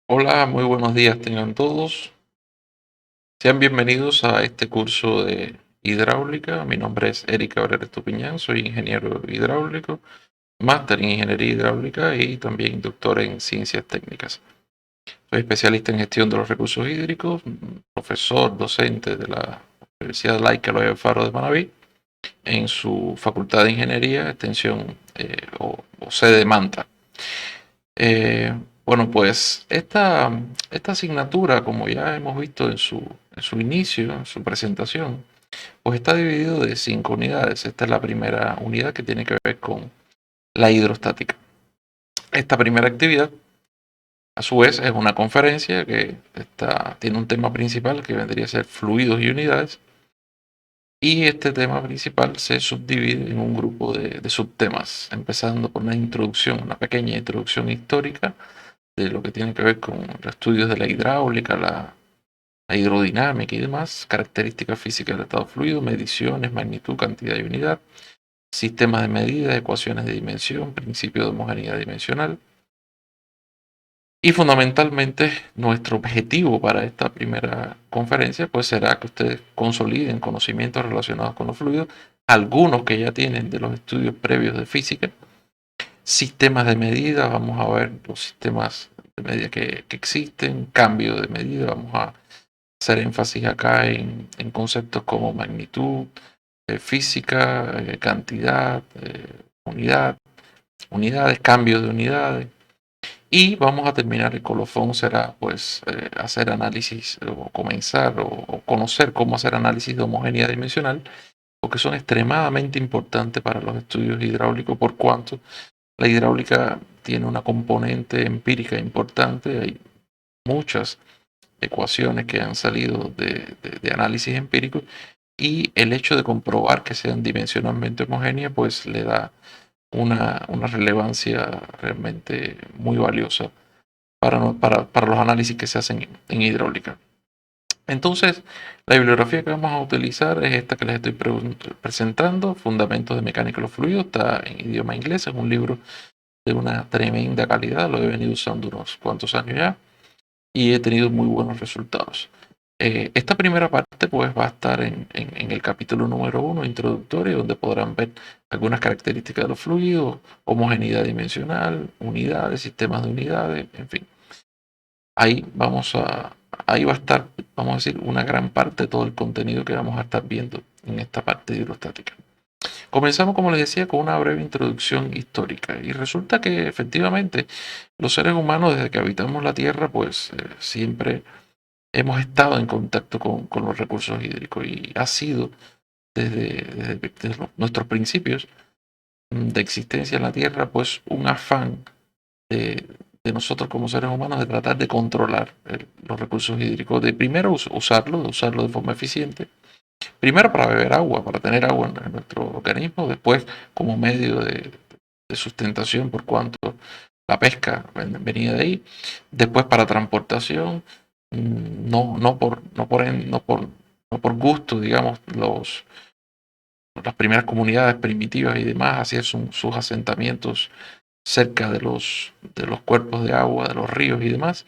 Hola, muy buenos días tengan todos. Sean bienvenidos a este curso de hidráulica. Mi nombre es Eric Cabrera Estupiñán, soy ingeniero hidráulico, máster en ingeniería hidráulica y también doctor en ciencias técnicas. Soy especialista en gestión de los recursos hídricos, profesor docente de la Universidad Laica Eloy Alfaro de Manabí en su Facultad de Ingeniería, extensión o sede de Manta. Eh, bueno, pues esta asignatura, como ya hemos visto en su inicio, en su presentación, pues está dividido de 5 unidades. Esta es la primera unidad que tiene que ver con la hidrostática. Esta primera actividad, a su vez, es una conferencia que tiene un tema principal que vendría a ser fluidos y unidades. Y este tema principal se subdivide en un grupo de subtemas, empezando por una introducción, una pequeña introducción histórica de lo que tiene que ver con los estudios de la hidráulica, la hidrodinámica y demás, características físicas del estado fluido, mediciones, magnitud, cantidad y unidad, sistemas de medida, ecuaciones de dimensión, principio de homogeneidad dimensional. Y fundamentalmente nuestro objetivo para esta primera conferencia pues será que ustedes consoliden conocimientos relacionados con los fluidos, algunos que ya tienen de los estudios previos de física, sistemas de medida, vamos a ver los sistemas de medida que existen, cambio de medida, vamos a hacer énfasis acá en conceptos como magnitud, física, cantidad, unidad, unidades, cambios de unidades. Y vamos a terminar, el colofón será pues hacer análisis o comenzar o conocer cómo hacer análisis de homogeneidad dimensional, porque son extremadamente importantes para los estudios hidráulicos por cuanto la hidráulica tiene una componente empírica importante. Hay muchas ecuaciones que han salido de análisis empírico y el hecho de comprobar que sean dimensionalmente homogéneas pues le da una relevancia realmente muy valiosa para los análisis que se hacen en hidráulica. Entonces, la bibliografía que vamos a utilizar es esta que les estoy presentando, Fundamentos de Mecánica de los Fluidos, está en idioma inglés, es un libro de una tremenda calidad, lo he venido usando unos cuantos años ya y he tenido muy buenos resultados. Esta primera parte pues va a estar en el capítulo número 1, introductorio, donde podrán ver algunas características de los fluidos, homogeneidad dimensional, unidades, sistemas de unidades, en fin. Ahí ahí va a estar, vamos a decir, una gran parte de todo el contenido que vamos a estar viendo en esta parte de hidrostática. Comenzamos, como les decía, con una breve introducción histórica y resulta que efectivamente los seres humanos desde que habitamos la Tierra pues siempre hemos estado en contacto con los recursos hídricos y ha sido desde nuestros principios de existencia en la Tierra pues un afán de, de nosotros como seres humanos de tratar de controlar los recursos hídricos, de primero de usarlo de forma eficiente. Primero para beber agua, para tener agua en nuestro organismo, después como medio de sustentación por cuanto la pesca venía de ahí, después para transportación, no por gusto, digamos, las primeras comunidades primitivas y demás hacían sus asentamientos cerca de los cuerpos de agua, de los ríos y demás.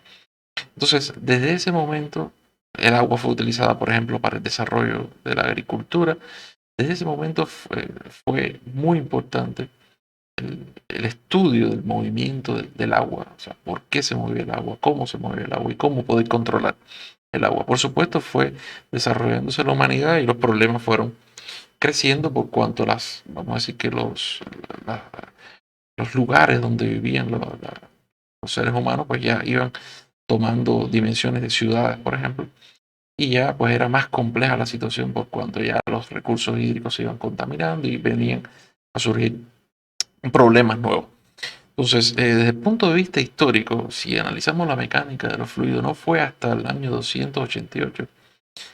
Entonces, desde ese momento, el agua fue utilizada, por ejemplo, para el desarrollo de la agricultura. Desde ese momento fue muy importante el estudio del movimiento del agua, o sea, por qué se mueve el agua, cómo se mueve el agua y cómo poder controlar el agua. Por supuesto, fue desarrollándose la humanidad y los problemas fueron creciendo por cuanto vamos a decir que la- los lugares donde vivían los seres humanos, pues ya iban tomando dimensiones de ciudades, por ejemplo, y ya pues era más compleja la situación por cuanto ya los recursos hídricos se iban contaminando y venían a surgir problemas nuevos. Entonces, desde el punto de vista histórico, si analizamos la mecánica de los fluidos, no fue hasta el año 288,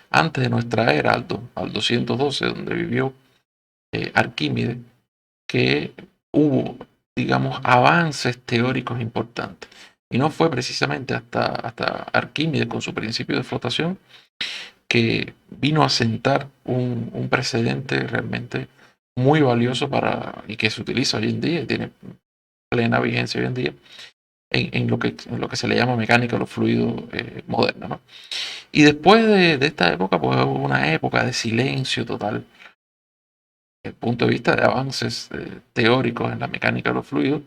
antes de nuestra era, al 212, donde vivió Arquímedes, que hubo, digamos, avances teóricos importantes. Y no fue precisamente hasta Arquímedes con su principio de flotación que vino a sentar un precedente realmente muy valioso y que se utiliza hoy en día y tiene plena vigencia hoy en día, en lo que se le llama mecánica de los fluidos moderna, ¿no? Y después de esta época, pues hubo una época de silencio total, desde el punto de vista de avances teóricos en la mecánica de los fluidos.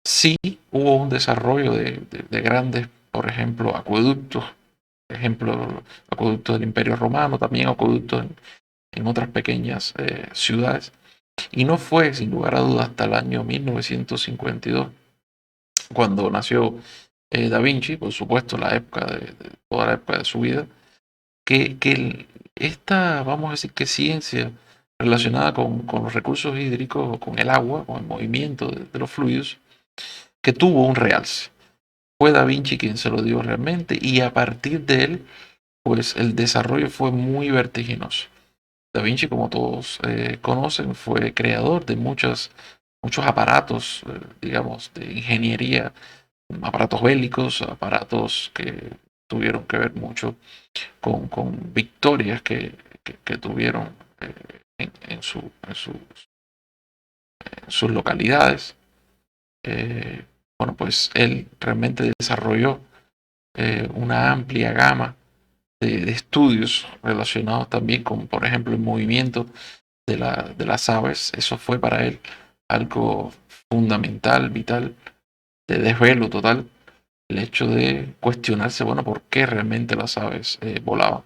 Sí hubo un desarrollo de grandes, por ejemplo, acueductos, acueductos del Imperio Romano, también acueductos en otras pequeñas ciudades. Y no fue, sin lugar a dudas, hasta el año 1952, cuando nació Da Vinci, por supuesto, toda la época de su vida, que esta, vamos a decir que ciencia relacionada con los recursos hídricos, con el agua, con el movimiento de los fluidos, que tuvo un realce. Fue Da Vinci quien se lo dio realmente, y a partir de él, pues el desarrollo fue muy vertiginoso. Da Vinci, como todos conocen, fue creador de muchos aparatos, digamos, de ingeniería, aparatos bélicos, aparatos que tuvieron que ver mucho con victorias que tuvieron en sus localidades. Bueno, pues él realmente desarrolló una amplia gama de estudios relacionados también con, por ejemplo, el movimiento de las aves. Eso fue para él algo fundamental, vital, de desvelo total, el hecho de cuestionarse, bueno, por qué realmente las aves volaban.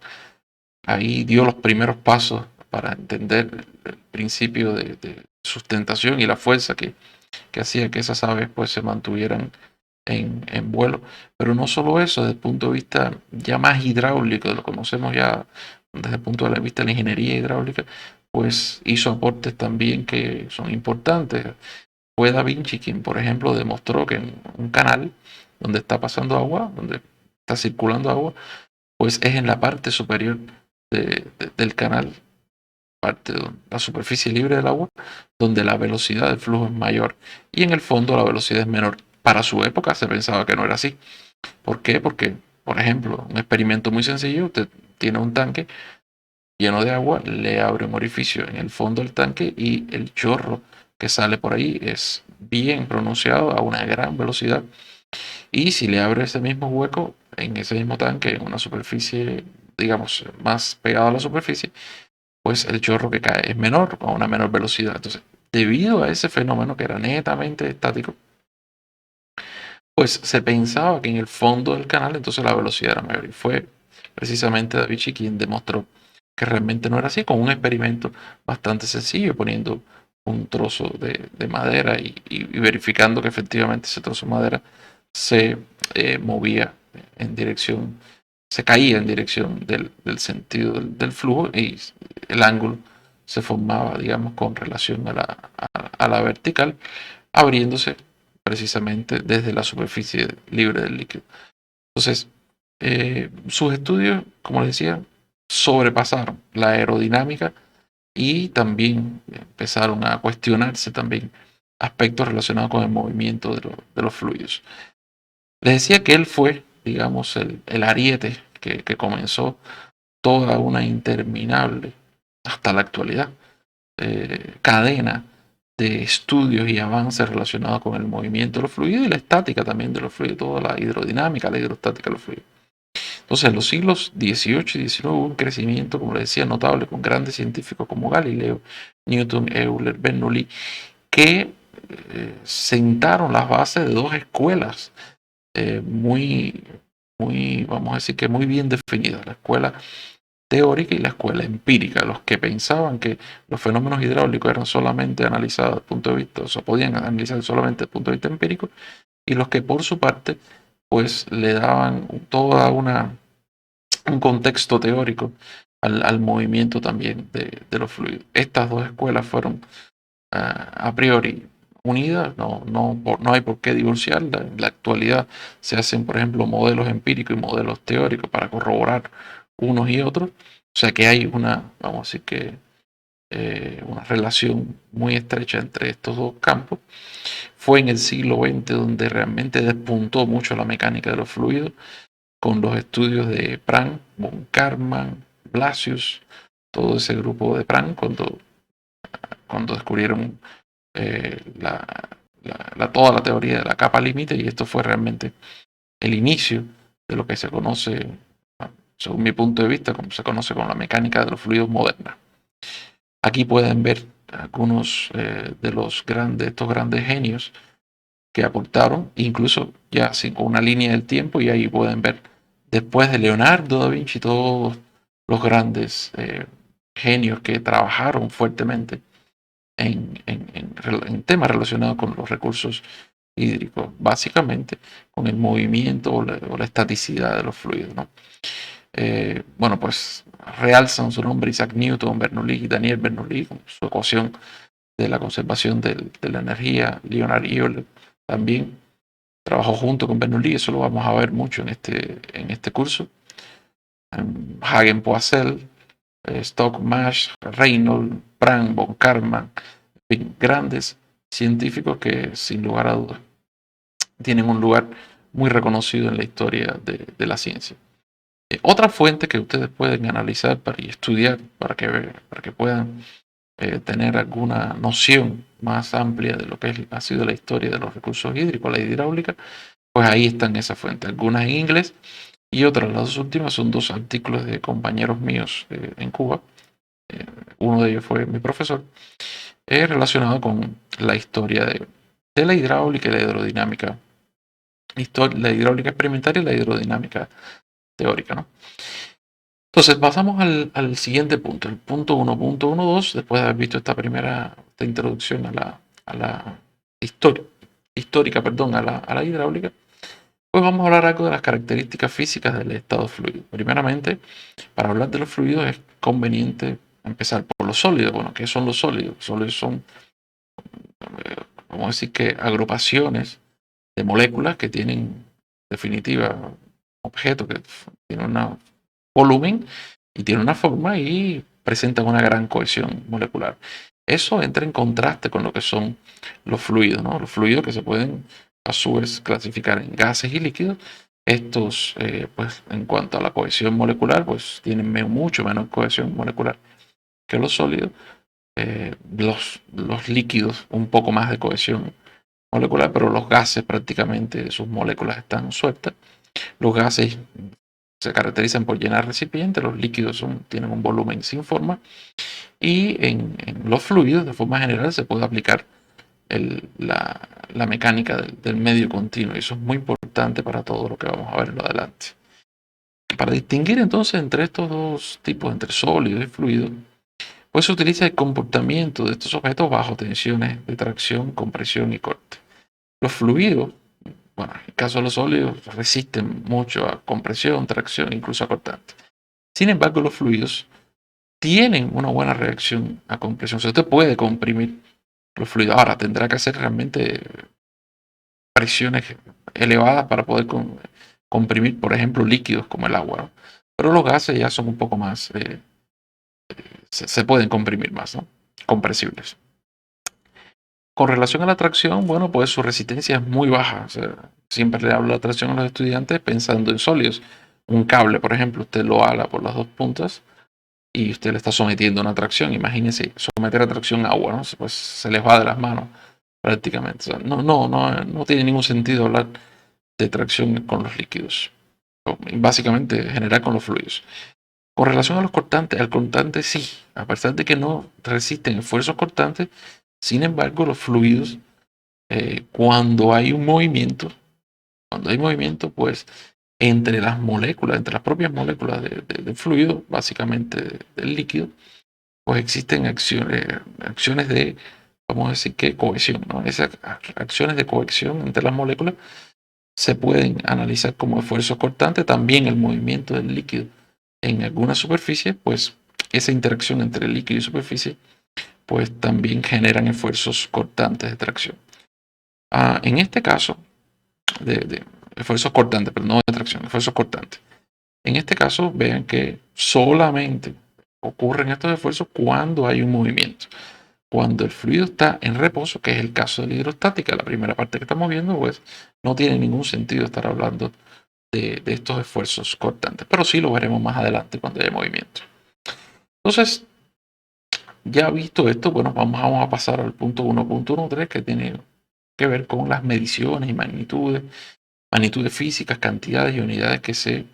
Ahí dio los primeros pasos para entender el principio de sustentación y la fuerza que hacía que esas aves pues se mantuvieran en vuelo. Pero no solo eso, desde el punto de vista ya más hidráulico, lo conocemos ya desde el punto de vista de la ingeniería hidráulica, pues hizo aportes también que son importantes. Fue Da Vinci quien, por ejemplo, demostró que en un canal donde está pasando agua, donde está circulando agua, pues es en la parte superior del canal, parte de la superficie libre del agua, donde la velocidad del flujo es mayor, y en el fondo la velocidad es menor. Para su época se pensaba que no era así. ¿Por qué? Porque, por ejemplo, un experimento muy sencillo: usted tiene un tanque lleno de agua, le abre un orificio en el fondo del tanque y el chorro que sale por ahí es bien pronunciado a una gran velocidad. Y si le abre ese mismo hueco en ese mismo tanque, en una superficie, digamos, más pegada a la superficie, pues el chorro que cae es menor, a una menor velocidad. Entonces, debido a ese fenómeno que era netamente estático, pues se pensaba que en el fondo del canal entonces la velocidad era mayor. Y fue precisamente Da Vinci quien demostró que realmente no era así, con un experimento bastante sencillo, poniendo un trozo de madera y verificando que efectivamente ese trozo de madera se movía en dirección, se caía en dirección del sentido del flujo, y el ángulo se formaba, digamos, con relación a la vertical, abriéndose precisamente desde la superficie libre del líquido. Entonces, sus estudios, como les decía, sobrepasaron la aerodinámica, y también empezaron a cuestionarse también aspectos relacionados con el movimiento de los fluidos. Les decía que él fue, digamos, el ariete que comenzó toda una interminable, hasta la actualidad, cadena de estudios y avances relacionados con el movimiento de los fluidos y la estática también de los fluidos, toda la hidrodinámica, la hidrostática de los fluidos. Entonces, en los siglos XVIII y XIX hubo un crecimiento, como les decía, notable, con grandes científicos como Galileo, Newton, Euler, Bernoulli, que sentaron las bases de dos escuelas muy, vamos a decir que muy bien definidas: la escuela teórica y la escuela empírica. Los que pensaban que los fenómenos hidráulicos eran solamente analizados desde el punto de vista, o sea, podían analizar solamente desde el punto de vista empírico, y los que por su parte, pues le daban un contexto teórico al movimiento también de los fluidos. Estas dos escuelas fueron a priori unidas, no hay por qué divorciarlas. En la actualidad se hacen, por ejemplo, modelos empíricos y modelos teóricos para corroborar unos y otros. O sea que hay vamos a decir que, una relación muy estrecha entre estos dos campos. Fue en el siglo XX donde realmente despuntó mucho la mecánica de los fluidos, con los estudios de Pran, von Karman, Blasius, todo ese grupo de Pran, cuando descubrieron la toda la teoría de la capa límite, y esto fue realmente el inicio de lo que se conoce, según mi punto de vista, como se conoce como la mecánica de los fluidos moderna. Aquí pueden ver algunos de estos grandes genios que aportaron, incluso ya así con una línea del tiempo, y ahí pueden ver después de Leonardo da Vinci todos los grandes genios que trabajaron fuertemente en temas relacionados con los recursos hídricos, básicamente con el movimiento o la estaticidad de los fluidos, ¿no? Bueno, pues realzan su nombre Isaac Newton, Bernoulli, Daniel Bernoulli, con su ecuación de la conservación de la energía. Leonard Euler también trabajó junto con Bernoulli, eso lo vamos a ver mucho en este curso. Hagen-Poiseuille, Stock-Marsh, Reynolds, Brand, von Karman, en fin, grandes científicos que sin lugar a dudas tienen un lugar muy reconocido en la historia de la ciencia. Otra fuente que ustedes pueden analizar y estudiar para que puedan tener alguna noción más amplia de lo que ha sido la historia de los recursos hídricos, la hidráulica, pues ahí están esas fuentes, algunas en inglés y otras, las dos últimas son dos artículos de compañeros míos en Cuba. Uno de ellos fue mi profesor, relacionado con la historia de la hidráulica y la hidrodinámica, la hidráulica experimental y la hidrodinámica teórica, ¿no? Entonces pasamos al siguiente punto, el punto 1.12, después de haber visto esta introducción a la histórica, perdón, a la hidráulica. Pues vamos a hablar algo de las características físicas del estado fluido. Primeramente, para hablar de los fluidos es conveniente empezar por los sólidos. Bueno, ¿qué son los sólidos? Los sólidos son, vamos a decir que agrupaciones de moléculas que tienen, en definitiva, objetos que tienen un volumen y tienen una forma y presentan una gran cohesión molecular. Eso entra en contraste con lo que son los fluidos, ¿no? Los fluidos que se pueden a su vez clasificar en gases y líquidos. Estos, pues en cuanto a la cohesión molecular, pues tienen mucho menos cohesión molecular que los sólidos. Los líquidos un poco más de cohesión molecular, pero los gases prácticamente sus moléculas están sueltas. Los gases se caracterizan por llenar recipientes, los líquidos tienen un volumen sin forma, y en los fluidos de forma general se puede aplicar la mecánica del medio continuo, y eso es muy importante para todo lo que vamos a ver en lo adelante. Para distinguir entonces entre estos dos tipos, entre sólidos y fluidos, pues se utiliza el comportamiento de estos objetos bajo tensiones de tracción, compresión y corte. Los fluidos, bueno, en el caso de los sólidos, resisten mucho a compresión, tracción, incluso a cortante. Sin embargo, los fluidos tienen una buena reacción a compresión. O sea, usted puede comprimir los fluidos. Ahora, tendrá que hacer realmente presiones elevadas para poder comprimir, por ejemplo, líquidos como el agua, ¿no? Pero los gases ya son un poco más, se pueden comprimir más, ¿no? Compresibles. Con relación a la tracción, bueno, pues su resistencia es muy baja. O sea, siempre le hablo de la tracción a los estudiantes pensando en sólidos. Un cable, por ejemplo, usted lo ala por las dos puntas y usted le está sometiendo a una tracción. Imagínense someter a tracción agua, ¿no? Pues se les va de las manos prácticamente. O sea, no tiene ningún sentido hablar de tracción con los líquidos. Básicamente, general con los fluidos. Con relación a los cortantes, al cortante sí, a pesar de que no resisten esfuerzos cortantes, sin embargo, los fluidos, cuando hay movimiento, pues entre las moléculas, entre las propias moléculas del fluido, básicamente del líquido, pues existen acciones de, vamos a decir que cohesión, ¿no? Esas acciones de cohesión entre las moléculas se pueden analizar como esfuerzos cortantes. También el movimiento del líquido en alguna superficie, pues esa interacción entre líquido y superficie, pues también generan esfuerzos cortantes de tracción. En este caso, de esfuerzos cortantes, pero no de tracción, esfuerzos cortantes. En este caso, vean que solamente ocurren estos esfuerzos cuando hay un movimiento. Cuando el fluido está en reposo, que es el caso de la hidrostática, la primera parte que estamos viendo, pues no tiene ningún sentido estar hablando de estos esfuerzos cortantes, pero sí lo veremos más adelante cuando haya movimiento. Entonces, ya visto esto, bueno, vamos a pasar al punto 1.13, que tiene que ver con las mediciones y magnitudes físicas, cantidades y unidades que se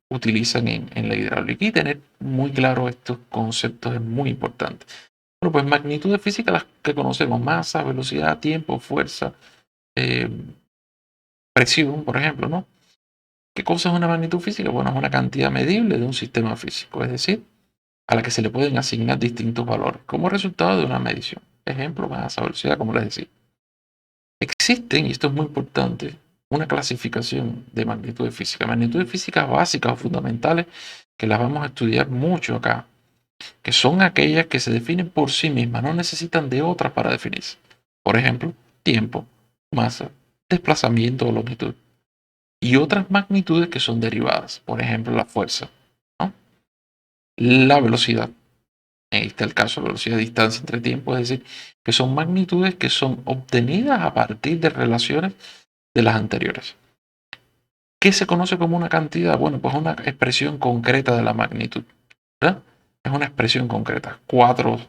utilizan en la hidráulica. Y tener muy claro estos conceptos es muy importante. Bueno, pues magnitudes físicas las que conocemos: masa, velocidad, tiempo, fuerza, eh, presión, por ejemplo, ¿no? ¿Qué cosa es una magnitud física? Bueno, es una cantidad medible de un sistema físico, es decir, a la que se le pueden asignar distintos valores como resultado de una medición. Ejemplo, masa, velocidad, como les decía. Existen, y esto es muy importante, una clasificación de magnitudes físicas básicas o fundamentales que las vamos a estudiar mucho acá, que son aquellas que se definen por sí mismas, no necesitan de otras para definirse. Por ejemplo, tiempo, masa, desplazamiento o longitud. Y otras magnitudes que son derivadas, por ejemplo, la fuerza, ¿no? La velocidad. En este el caso, la velocidad de distancia entre tiempo, es decir, que son magnitudes que son obtenidas a partir de relaciones de las anteriores. ¿Qué se conoce como una cantidad? Bueno, pues una expresión concreta de la magnitud, ¿verdad? Es una expresión concreta. 4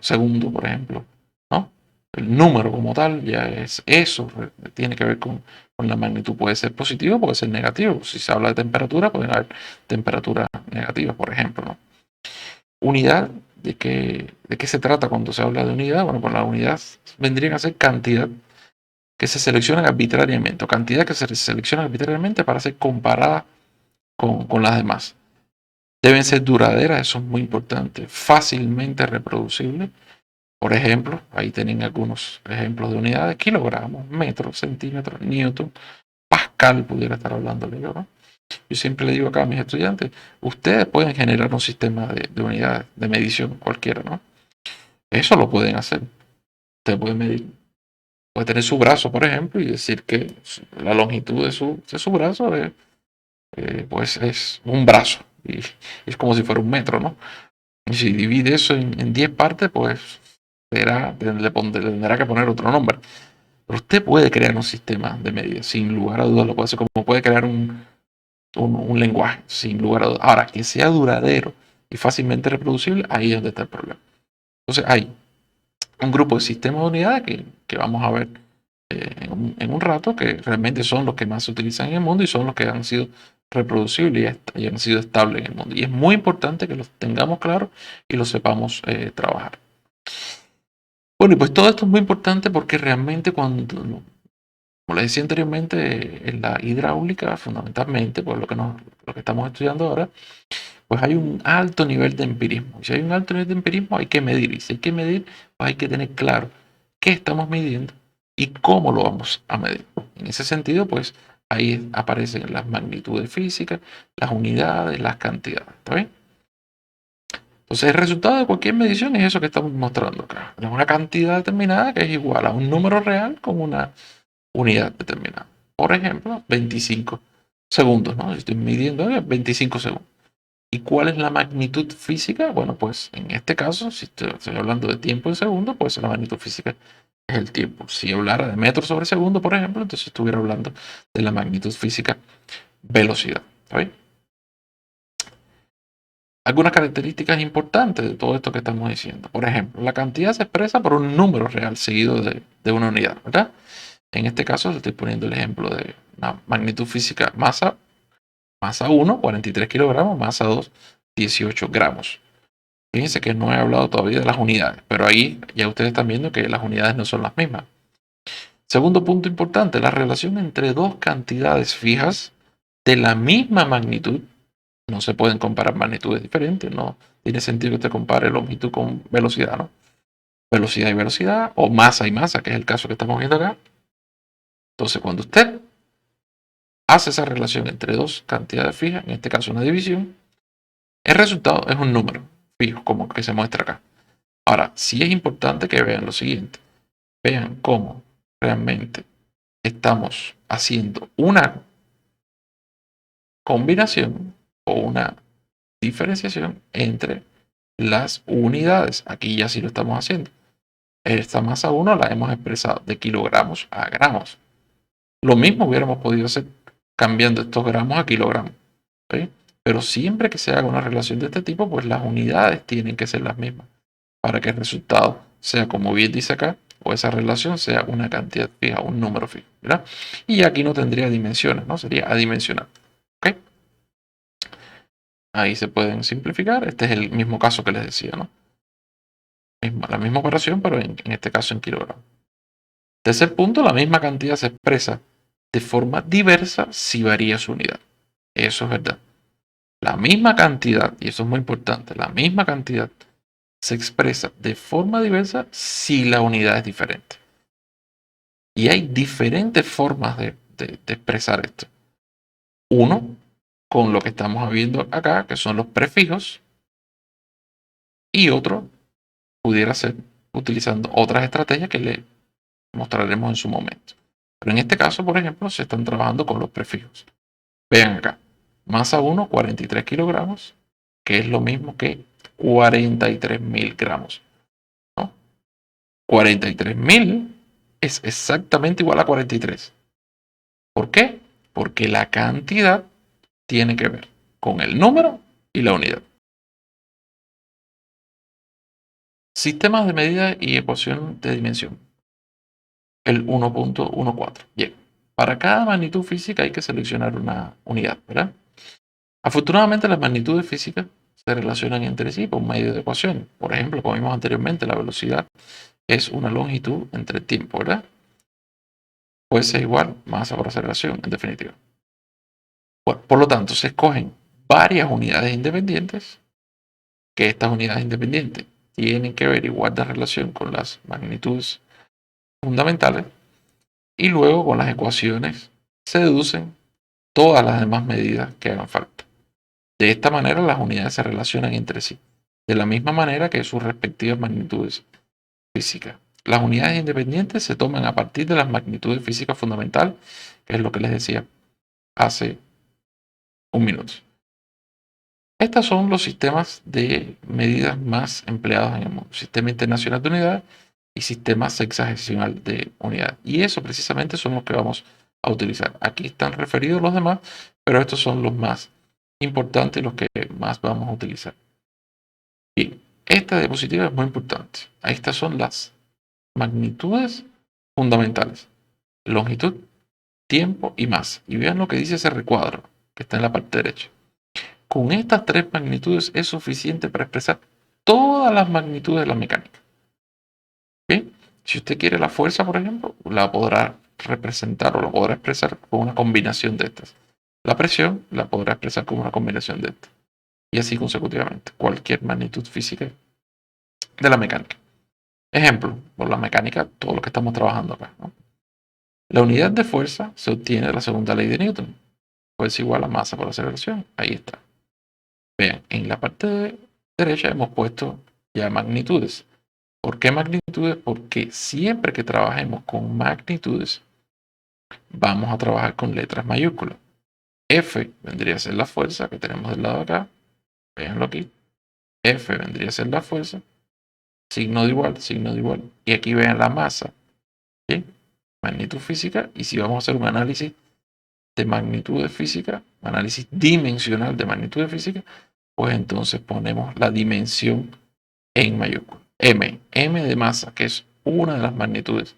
segundos, por ejemplo, ¿no? El número como tal ya es eso, tiene que ver con la magnitud. Puede ser positivo, puede ser negativo. Si se habla de temperatura, pueden haber temperaturas negativas, por ejemplo, ¿no? Unidad, ¿de qué se trata cuando se habla de unidad? Bueno, pues la unidad vendría a ser cantidad que se seleccionan arbitrariamente, o cantidad que se selecciona arbitrariamente para ser comparada con las demás. Deben ser duraderas, eso es muy importante, fácilmente reproducibles. Por ejemplo, ahí tienen algunos ejemplos de unidades: kilogramos, metros, centímetros, newton, pascal, pudiera estar hablándole yo, ¿no? Yo siempre le digo acá a mis estudiantes: ustedes pueden generar un sistema de unidades de medición cualquiera, ¿no? Eso lo pueden hacer. Ustedes pueden medir, puede tener su brazo, por ejemplo, y decir que la longitud de su brazo pues es un brazo. Y es como si fuera un metro, ¿no? Y si divide eso en 10 partes, pues le tendrá que poner otro nombre. Pero usted puede crear un sistema de medida, sin lugar a dudas lo puede hacer, como puede crear un lenguaje, sin lugar a dudas. Ahora, que sea duradero y fácilmente reproducible, ahí es donde está el problema. Entonces, hay un grupo de sistemas de unidades que vamos a ver en un rato, que realmente son los que más se utilizan en el mundo y son los que han sido reproducibles y han sido estables en el mundo. Y es muy importante que los tengamos claros y los sepamos trabajar. Bueno, y pues todo esto es muy importante porque realmente como les decía anteriormente, en la hidráulica, fundamentalmente, pues lo que estamos estudiando ahora, pues hay un alto nivel de empirismo. Y si hay un alto nivel de empirismo, hay que medir. Y si hay que medir, pues hay que tener claro qué estamos midiendo y cómo lo vamos a medir. En ese sentido, pues ahí aparecen las magnitudes físicas, las unidades, las cantidades. ¿Está bien? Entonces, el resultado de cualquier medición es eso que estamos mostrando acá. Es una cantidad determinada que es igual a un número real con una unidad determinada. Por ejemplo, 25 segundos, ¿no? Estoy midiendo 25 segundos. ¿Y cuál es la magnitud física? Bueno, pues en este caso, si estoy hablando de tiempo en segundo, pues la magnitud física es el tiempo. Si hablara de metros sobre segundo, por ejemplo, entonces estuviera hablando de la magnitud física velocidad. ¿Está bien? Algunas características importantes de todo esto que estamos diciendo. Por ejemplo, la cantidad se expresa por un número real seguido de una unidad, ¿verdad? En este caso, le estoy poniendo el ejemplo de una magnitud física: masa 1, 43 kilogramos; masa 2, 18 gramos. Fíjense que no he hablado todavía de las unidades, pero ahí ya ustedes están viendo que las unidades no son las mismas. Segundo punto importante: la relación entre dos cantidades fijas de la misma magnitud. No se pueden comparar magnitudes diferentes, no tiene sentido que usted compare longitud con velocidad, ¿no? Velocidad y velocidad, o masa y masa, que es el caso que estamos viendo acá. Entonces, cuando usted hace esa relación entre dos cantidades fijas, en este caso una división, el resultado es un número fijo, como que se muestra acá. Ahora, sí es importante que vean lo siguiente: vean cómo realmente estamos haciendo una combinación o una diferenciación entre las unidades. Aquí ya sí lo estamos haciendo. Esta masa 1 la hemos expresado de kilogramos a gramos. Lo mismo hubiéramos podido hacer cambiando estos gramos a kilogramos, ¿sí? Pero siempre que se haga una relación de este tipo, pues las unidades tienen que ser las mismas para que el resultado sea, como bien dice acá, o esa relación sea una cantidad fija, un número fijo, ¿verdad? Y aquí no tendría dimensiones, ¿no? Sería adimensional. ¿Ok? Ahí se pueden simplificar. Este es el mismo caso que les decía, ¿no? La misma operación, pero en este caso en kilogramos. Tercer punto, la misma cantidad se expresa de forma diversa si varía su unidad. Eso es verdad. La misma cantidad, y eso es muy importante, la misma cantidad se expresa de forma diversa si la unidad es diferente. Y hay diferentes formas de expresar esto. Uno, con lo que estamos viendo acá, que son los prefijos, y otro pudiera ser utilizando otras estrategias que le mostraremos en su momento. Pero en este caso, por ejemplo, se están trabajando con los prefijos. Vean acá, masa 1, 43 kilogramos, que es lo mismo que 43.000 gramos, ¿no? 43.000 es exactamente igual a 43. ¿Por qué? Porque la cantidad tiene que ver con el número y la unidad. Sistemas de medida y ecuación de dimensión. El 1.14. Bien. Para cada magnitud física hay que seleccionar una unidad, ¿verdad? Afortunadamente las magnitudes físicas se relacionan entre sí por medio de ecuaciones. Por ejemplo, como vimos anteriormente, la velocidad es una longitud entre el tiempo, ¿verdad? Puede ser igual masa por aceleración, en definitiva. Bueno, por lo tanto, se escogen varias unidades independientes, que estas unidades independientes tienen que ver igual de relación con las magnitudes fundamentales, y luego con las ecuaciones se deducen todas las demás medidas que hagan falta. De esta manera las unidades se relacionan entre sí, de la misma manera que sus respectivas magnitudes físicas. Las unidades independientes se toman a partir de las magnitudes físicas fundamentales, que es lo que les decía hace un minuto. Estos son los sistemas de medidas más empleados en el mundo: Sistema Internacional de Unidades y Sistema Sexagesimal de Unidades. Y eso precisamente son los que vamos a utilizar. Aquí están referidos los demás, pero estos son los más importantes y los que más vamos a utilizar. Bien, esta diapositiva es muy importante. Estas son las magnitudes fundamentales: longitud, tiempo y masa. Y vean lo que dice ese recuadro que está en la parte derecha. Con estas tres magnitudes es suficiente para expresar todas las magnitudes de la mecánica. ¿Okay? Si usted quiere la fuerza, por ejemplo, la podrá representar o la podrá expresar con una combinación de estas. La presión la podrá expresar con una combinación de estas. Y así consecutivamente. Cualquier magnitud física de la mecánica. Ejemplo, por la mecánica, todo lo que estamos trabajando acá, ¿no? La unidad de fuerza se obtiene de la segunda ley de Newton. Fuerza igual a masa por aceleración. Ahí está. Vean, en la parte derecha hemos puesto ya magnitudes. ¿Por qué magnitudes? Porque siempre que trabajemos con magnitudes, vamos a trabajar con letras mayúsculas. F vendría a ser la fuerza que tenemos del lado de acá. Véanlo aquí. F vendría a ser la fuerza. Signo de igual, signo de igual. Y aquí vean la masa. ¿Sí? Magnitud física. Y si vamos a hacer un análisis de magnitudes físicas, análisis dimensional de magnitudes físicas, pues entonces ponemos la dimensión en mayúscula. M de masa, que es una de las magnitudes,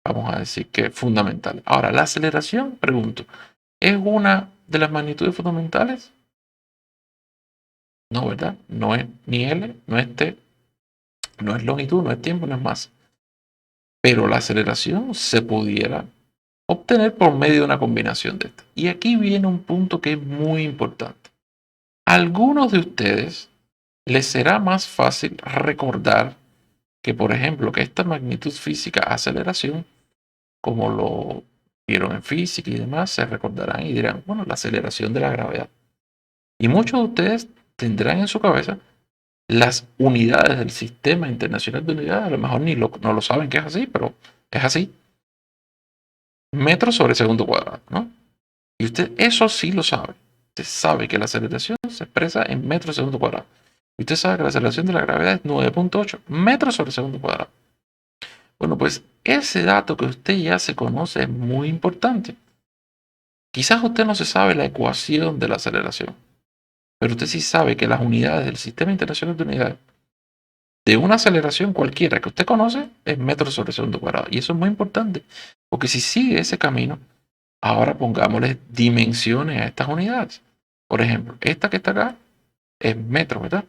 vamos a decir que es fundamental. Ahora, la aceleración, pregunto, ¿es una de las magnitudes fundamentales? No, ¿verdad? No es ni L, no es T, no es longitud, no es tiempo, no es masa. Pero la aceleración se pudiera obtener por medio de una combinación de estas. Y aquí viene un punto que es muy importante. A algunos de ustedes les será más fácil recordar que, por ejemplo, que esta magnitud física aceleración, como lo vieron en física y demás, se recordarán y dirán, bueno, la aceleración de la gravedad. Y muchos de ustedes tendrán en su cabeza las unidades del Sistema Internacional de Unidades, a lo mejor no lo saben que es así, pero es así. Metros sobre segundo cuadrado, ¿no? Y usted eso sí lo sabe. Usted sabe que la aceleración se expresa en metros sobre segundo cuadrado. Y usted sabe que la aceleración de la gravedad es 9.8 metros sobre segundo cuadrado. Bueno, pues ese dato que usted ya se conoce es muy importante. Quizás usted no se sabe la ecuación de la aceleración, pero usted sí sabe que las unidades del Sistema Internacional de Unidades de una aceleración cualquiera que usted conoce es metros sobre segundo cuadrado. Y eso es muy importante, porque si sigue ese camino, ahora pongámosle dimensiones a estas unidades. Por ejemplo, esta que está acá es metro, ¿verdad?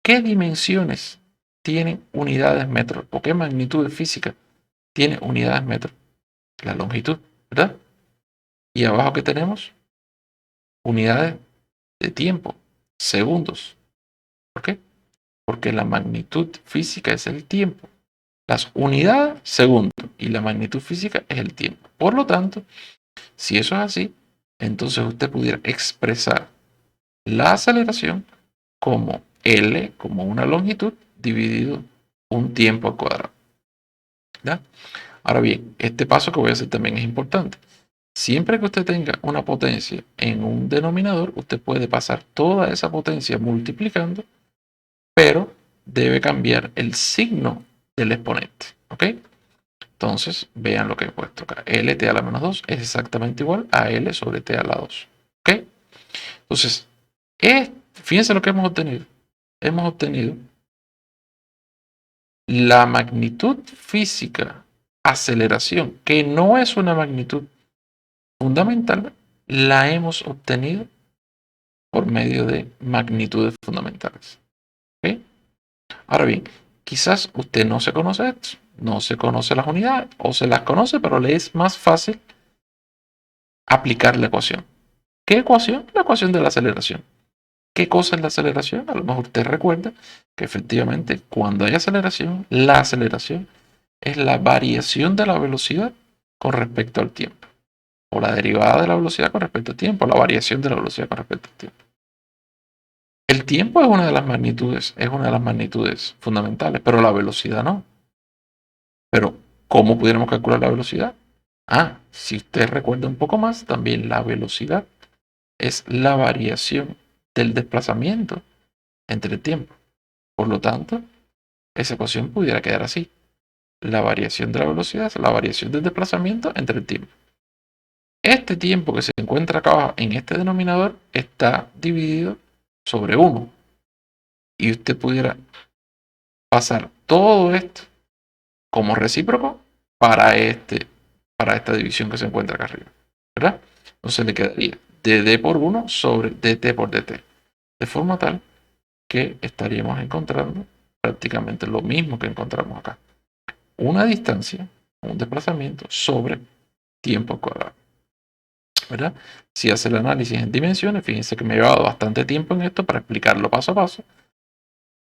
¿Qué dimensiones tienen unidades metros? ¿O qué magnitud física tiene unidades metros? La longitud, ¿verdad? Y abajo que tenemos unidades de tiempo, segundos. ¿Por qué? Porque la magnitud física es el tiempo. Las unidades, segundo, y la magnitud física es el tiempo. Por lo tanto, si eso es así, entonces usted pudiera expresar la aceleración como L, como una longitud, dividido un tiempo al cuadrado. ¿Ya? Ahora bien, este paso que voy a hacer también es importante. Siempre que usted tenga una potencia en un denominador, usted puede pasar toda esa potencia multiplicando, pero debe cambiar el signo del exponente. ¿Ok? Entonces, vean lo que he puesto acá. Lt a la menos 2 es exactamente igual a L sobre T a la 2. ¿Ok? Entonces, fíjense lo que hemos obtenido. Hemos obtenido la magnitud física, aceleración, que no es una magnitud fundamental, la hemos obtenido por medio de magnitudes fundamentales. ¿Ok? Ahora bien, quizás usted no se conoce esto, no se conoce las unidades, o se las conoce, pero le es más fácil aplicar la ecuación. ¿Qué ecuación? La ecuación de la aceleración. ¿Qué cosa es la aceleración? A lo mejor usted recuerda que efectivamente cuando hay aceleración, la aceleración es la variación de la velocidad con respecto al tiempo. O la derivada de la velocidad con respecto al tiempo, o la variación de la velocidad con respecto al tiempo. El tiempo es una de las magnitudes fundamentales, pero la velocidad no. Pero, ¿cómo pudiéramos calcular la velocidad? Si usted recuerda un poco más, también la velocidad es la variación del desplazamiento entre el tiempo. Por lo tanto, esa ecuación pudiera quedar así. La variación de la velocidad es la variación del desplazamiento entre el tiempo. Este tiempo que se encuentra acá abajo en este denominador está dividido sobre 1. Y usted pudiera pasar todo esto como recíproco para esta división que se encuentra acá arriba. ¿Verdad? Entonces le quedaría dd por 1 sobre dt por dt. De forma tal que estaríamos encontrando prácticamente lo mismo que encontramos acá. Una distancia, un desplazamiento sobre tiempo al cuadrado. ¿Verdad? Si hace el análisis en dimensiones, fíjense que me he llevado bastante tiempo en esto para explicarlo paso a paso,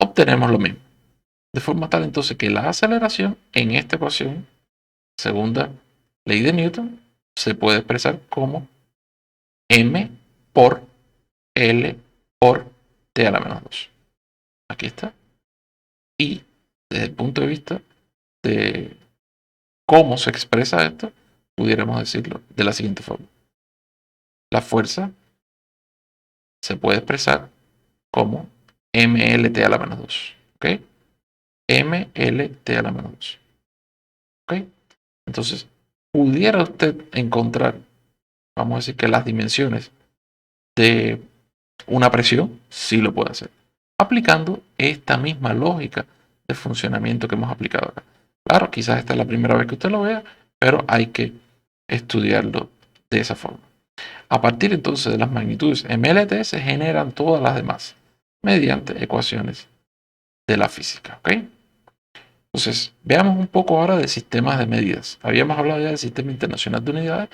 obtenemos lo mismo. De forma tal entonces que la aceleración en esta ecuación, segunda ley de Newton, se puede expresar como m por L por T a la menos 2. Aquí está. Y desde el punto de vista de cómo se expresa esto, pudiéramos decirlo de la siguiente forma. La fuerza se puede expresar como mlt a la menos 2. ¿Ok? mlt a la menos 2. ¿Ok? Entonces, pudiera usted encontrar, vamos a decir que las dimensiones de una presión, sí lo puede hacer, aplicando esta misma lógica de funcionamiento que hemos aplicado acá. Claro, quizás esta es la primera vez que usted lo vea, pero hay que estudiarlo de esa forma. A partir entonces de las magnitudes MLT se generan todas las demás mediante ecuaciones de la física. ¿Ok? Entonces, veamos un poco ahora de sistemas de medidas. Habíamos hablado ya del Sistema Internacional de Unidades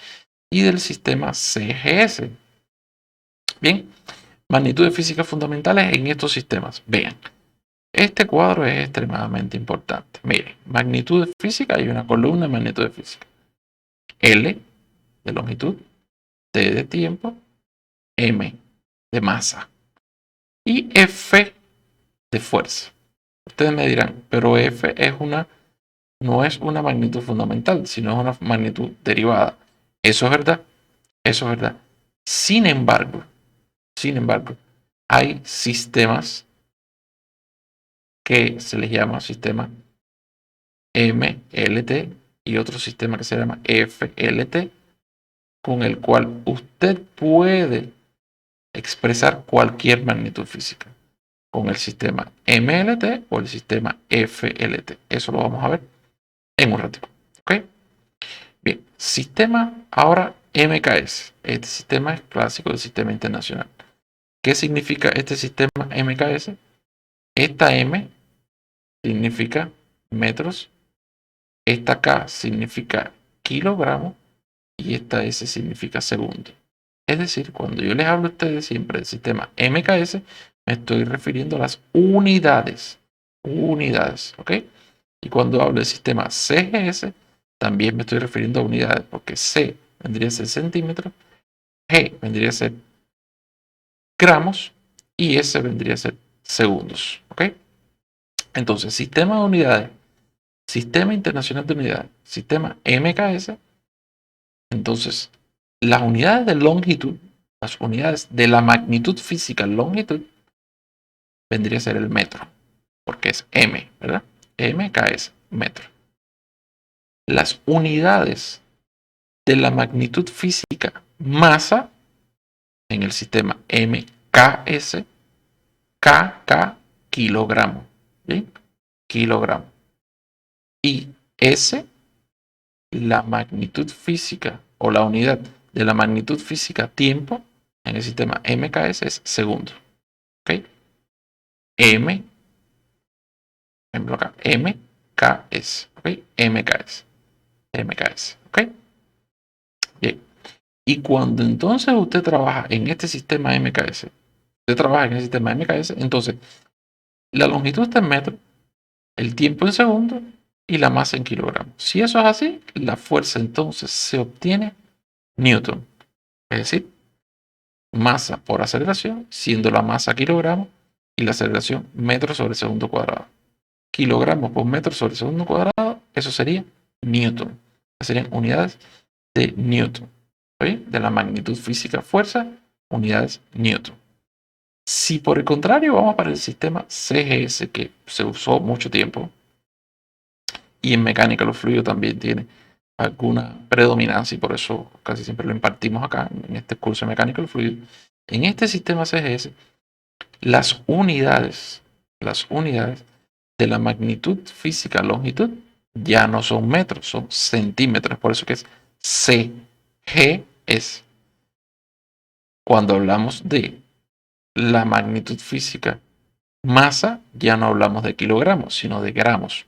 y del sistema CGS. Bien, magnitudes físicas fundamentales en estos sistemas. Vean, este cuadro es extremadamente importante. Miren, magnitudes físicas, hay una columna de magnitudes físicas. L de longitud, T de tiempo, M de masa y F de fuerza. Ustedes me dirán, pero F no es una magnitud fundamental, sino es una magnitud derivada. Eso es verdad, eso es verdad. Sin embargo, hay sistemas que se les llama sistema MLT y otro sistema que se llama FLT, con el cual usted puede expresar cualquier magnitud física. con el sistema MLT o el sistema FLT. Eso lo vamos a ver en un ratito. ¿Ok? Bien, sistema ahora MKS. Este sistema es clásico del sistema internacional. ¿Qué significa este sistema MKS? Esta M significa metros, esta K significa kilogramo y esta S significa segundo. Es decir, cuando yo les hablo a ustedes siempre del sistema MKS, me estoy refiriendo a las unidades. Unidades, ¿ok? Y cuando hablo del sistema CGS, también me estoy refiriendo a unidades, porque C vendría a ser centímetros, G vendría a ser gramos y S vendría a ser segundos, ¿ok? Entonces, sistema de unidades, sistema internacional de unidades, sistema MKS. Entonces, las unidades de longitud, las unidades de la magnitud física longitud, vendría a ser el metro, porque es M, ¿verdad? MKS, metro. Las unidades de la magnitud física masa en el sistema MKS, KK, kilogramo, ¿sí? Kilogramo. Y S, la magnitud física o la unidad de la magnitud física tiempo en el sistema MKS es segundo. ¿Ok? M, ejemplo acá, MKS. ¿Ok? MKS. MKS. ¿Ok? Bien. Y cuando entonces usted trabaja en este sistema MKS, usted trabaja en el sistema MKS, entonces la longitud está en metros, el tiempo en segundos y la masa en kilogramos. Si eso es así, la fuerza entonces se obtiene Newton. Es decir, masa por aceleración, siendo la masa kilogramos y la aceleración metros sobre segundo cuadrado. Kilogramos por metro sobre segundo cuadrado, eso sería Newton. Serían unidades de Newton. ¿Sí? De la magnitud física fuerza, unidades Newton. Si por el contrario vamos para el sistema CGS, que se usó mucho tiempo, y en mecánica los fluidos también tiene alguna predominancia y por eso casi siempre lo impartimos acá en este curso de mecánica de los fluidos. En este sistema CGS, las unidades de la magnitud física longitud ya no son metros, son centímetros, por eso que es CGS. Cuando hablamos de la magnitud física masa, ya no hablamos de kilogramos, sino de gramos.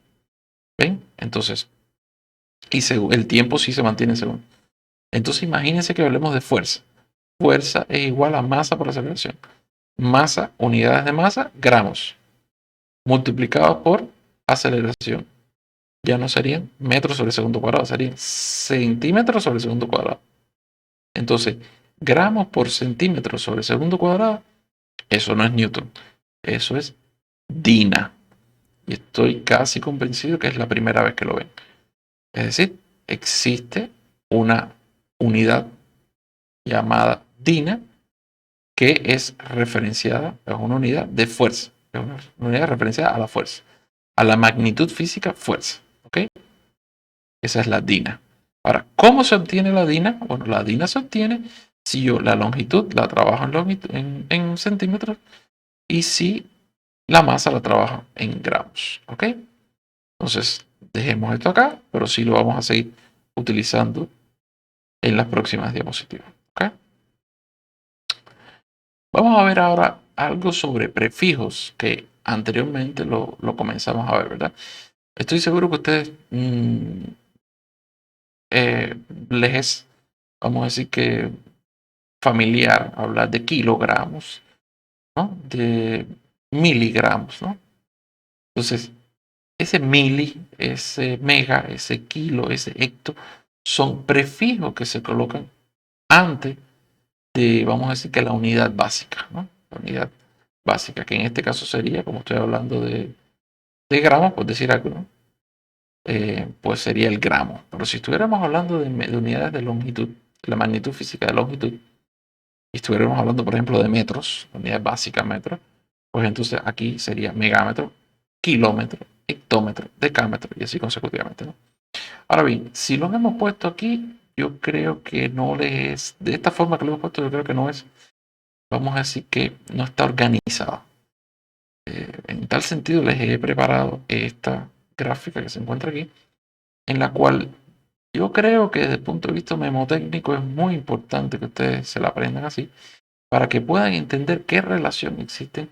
¿Ven? Entonces, y el tiempo sí se mantiene según. Entonces, imagínense que hablemos de fuerza. Fuerza es igual a masa por aceleración. Masa, unidades de masa, gramos, multiplicado por aceleración. Ya no serían metros sobre segundo cuadrado, serían centímetros sobre segundo cuadrado. Entonces, gramos por centímetro sobre segundo cuadrado, eso no es Newton, eso es Dina. Y estoy casi convencido que es la primera vez que lo ven. Es decir, existe una unidad llamada Dina que es referenciada, es una unidad de fuerza, es una unidad referenciada a la fuerza, a la magnitud física fuerza. ¿Ok? Esa es la DINA. Ahora, ¿cómo se obtiene la DINA? Bueno, la DINA se obtiene si yo la longitud la trabajo en centímetros y si la masa la trabajo en gramos. ¿Ok? Entonces, dejemos esto acá, pero sí lo vamos a seguir utilizando en las próximas diapositivas. ¿Ok? Vamos a ver ahora algo sobre prefijos que anteriormente lo comenzamos a ver, ¿verdad? Estoy seguro que ustedes les es, vamos a decir que familiar hablar de kilogramos, ¿no? De miligramos, ¿no? Entonces, ese mili, ese mega, ese kilo, ese hecto, son prefijos que se colocan antes de, vamos a decir que la unidad básica, ¿no? La unidad básica, que en este caso sería, como estoy hablando de gramos, por decir algo, ¿no? Pues sería el gramo. Pero si estuviéramos hablando de unidades de longitud, la magnitud física de longitud, y estuviéramos hablando, por ejemplo, de metros, unidad básica metros, pues entonces aquí sería megámetro, kilómetro, hectómetro, decámetro y así consecutivamente, ¿no? Ahora bien, si lo hemos puesto aquí, yo creo que no es, de esta forma que lo hemos puesto, yo creo que no es, vamos a decir que no está organizado. En tal sentido, les he preparado esta gráfica que se encuentra aquí, en la cual yo creo que desde el punto de vista memotécnico es muy importante que ustedes se la aprendan así, para que puedan entender qué relación existe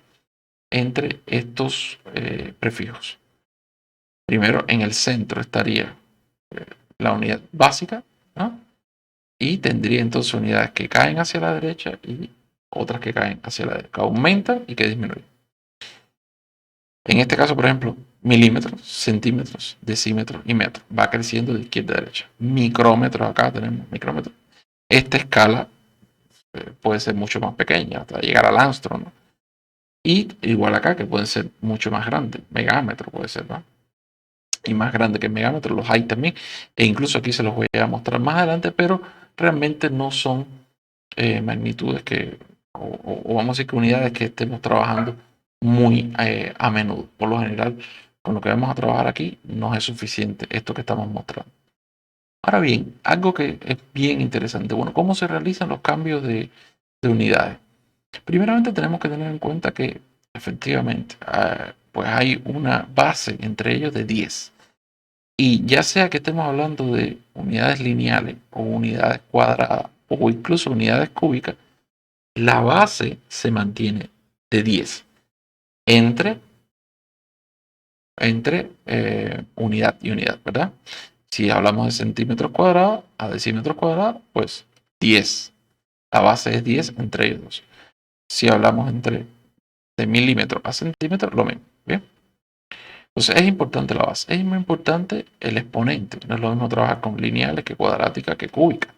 entre estos prefijos. Primero, en el centro estaría la unidad básica, ¿no? Y tendría entonces unidades que caen hacia la derecha y otras que caen hacia la derecha, que aumentan y que disminuyen. En este caso, por ejemplo, milímetros, centímetros, decímetros y metros. Va creciendo de izquierda a derecha. Micrómetros, acá tenemos micrómetros. Esta escala puede ser mucho más pequeña, hasta llegar al Armstrong, ¿no? Y igual acá, que pueden ser mucho más grandes. Megámetro puede ser, ¿no? Y más grande que megámetro, los hay también. E incluso aquí se los voy a mostrar más adelante, pero realmente no son magnitudes que, o vamos a decir que unidades que estemos trabajando muy a menudo. Por lo general, con lo que vamos a trabajar aquí, no es suficiente esto que estamos mostrando. Ahora bien, algo que es bien interesante. Bueno, ¿cómo se realizan los cambios de unidades? Primeramente tenemos que tener en cuenta que efectivamente pues hay una base entre ellos de 10. Y ya sea que estemos hablando de unidades lineales o unidades cuadradas o incluso unidades cúbicas, la base se mantiene de 10 entre, unidad y unidad, ¿verdad? Si hablamos de centímetros cuadrados a decímetros cuadrados, pues 10. La base es 10 entre ellos dos. Si hablamos de milímetros a centímetros, lo mismo. ¿Bien? Entonces es importante la base. Es muy importante el exponente. No es lo mismo trabajar con lineales que cuadrática que cúbica.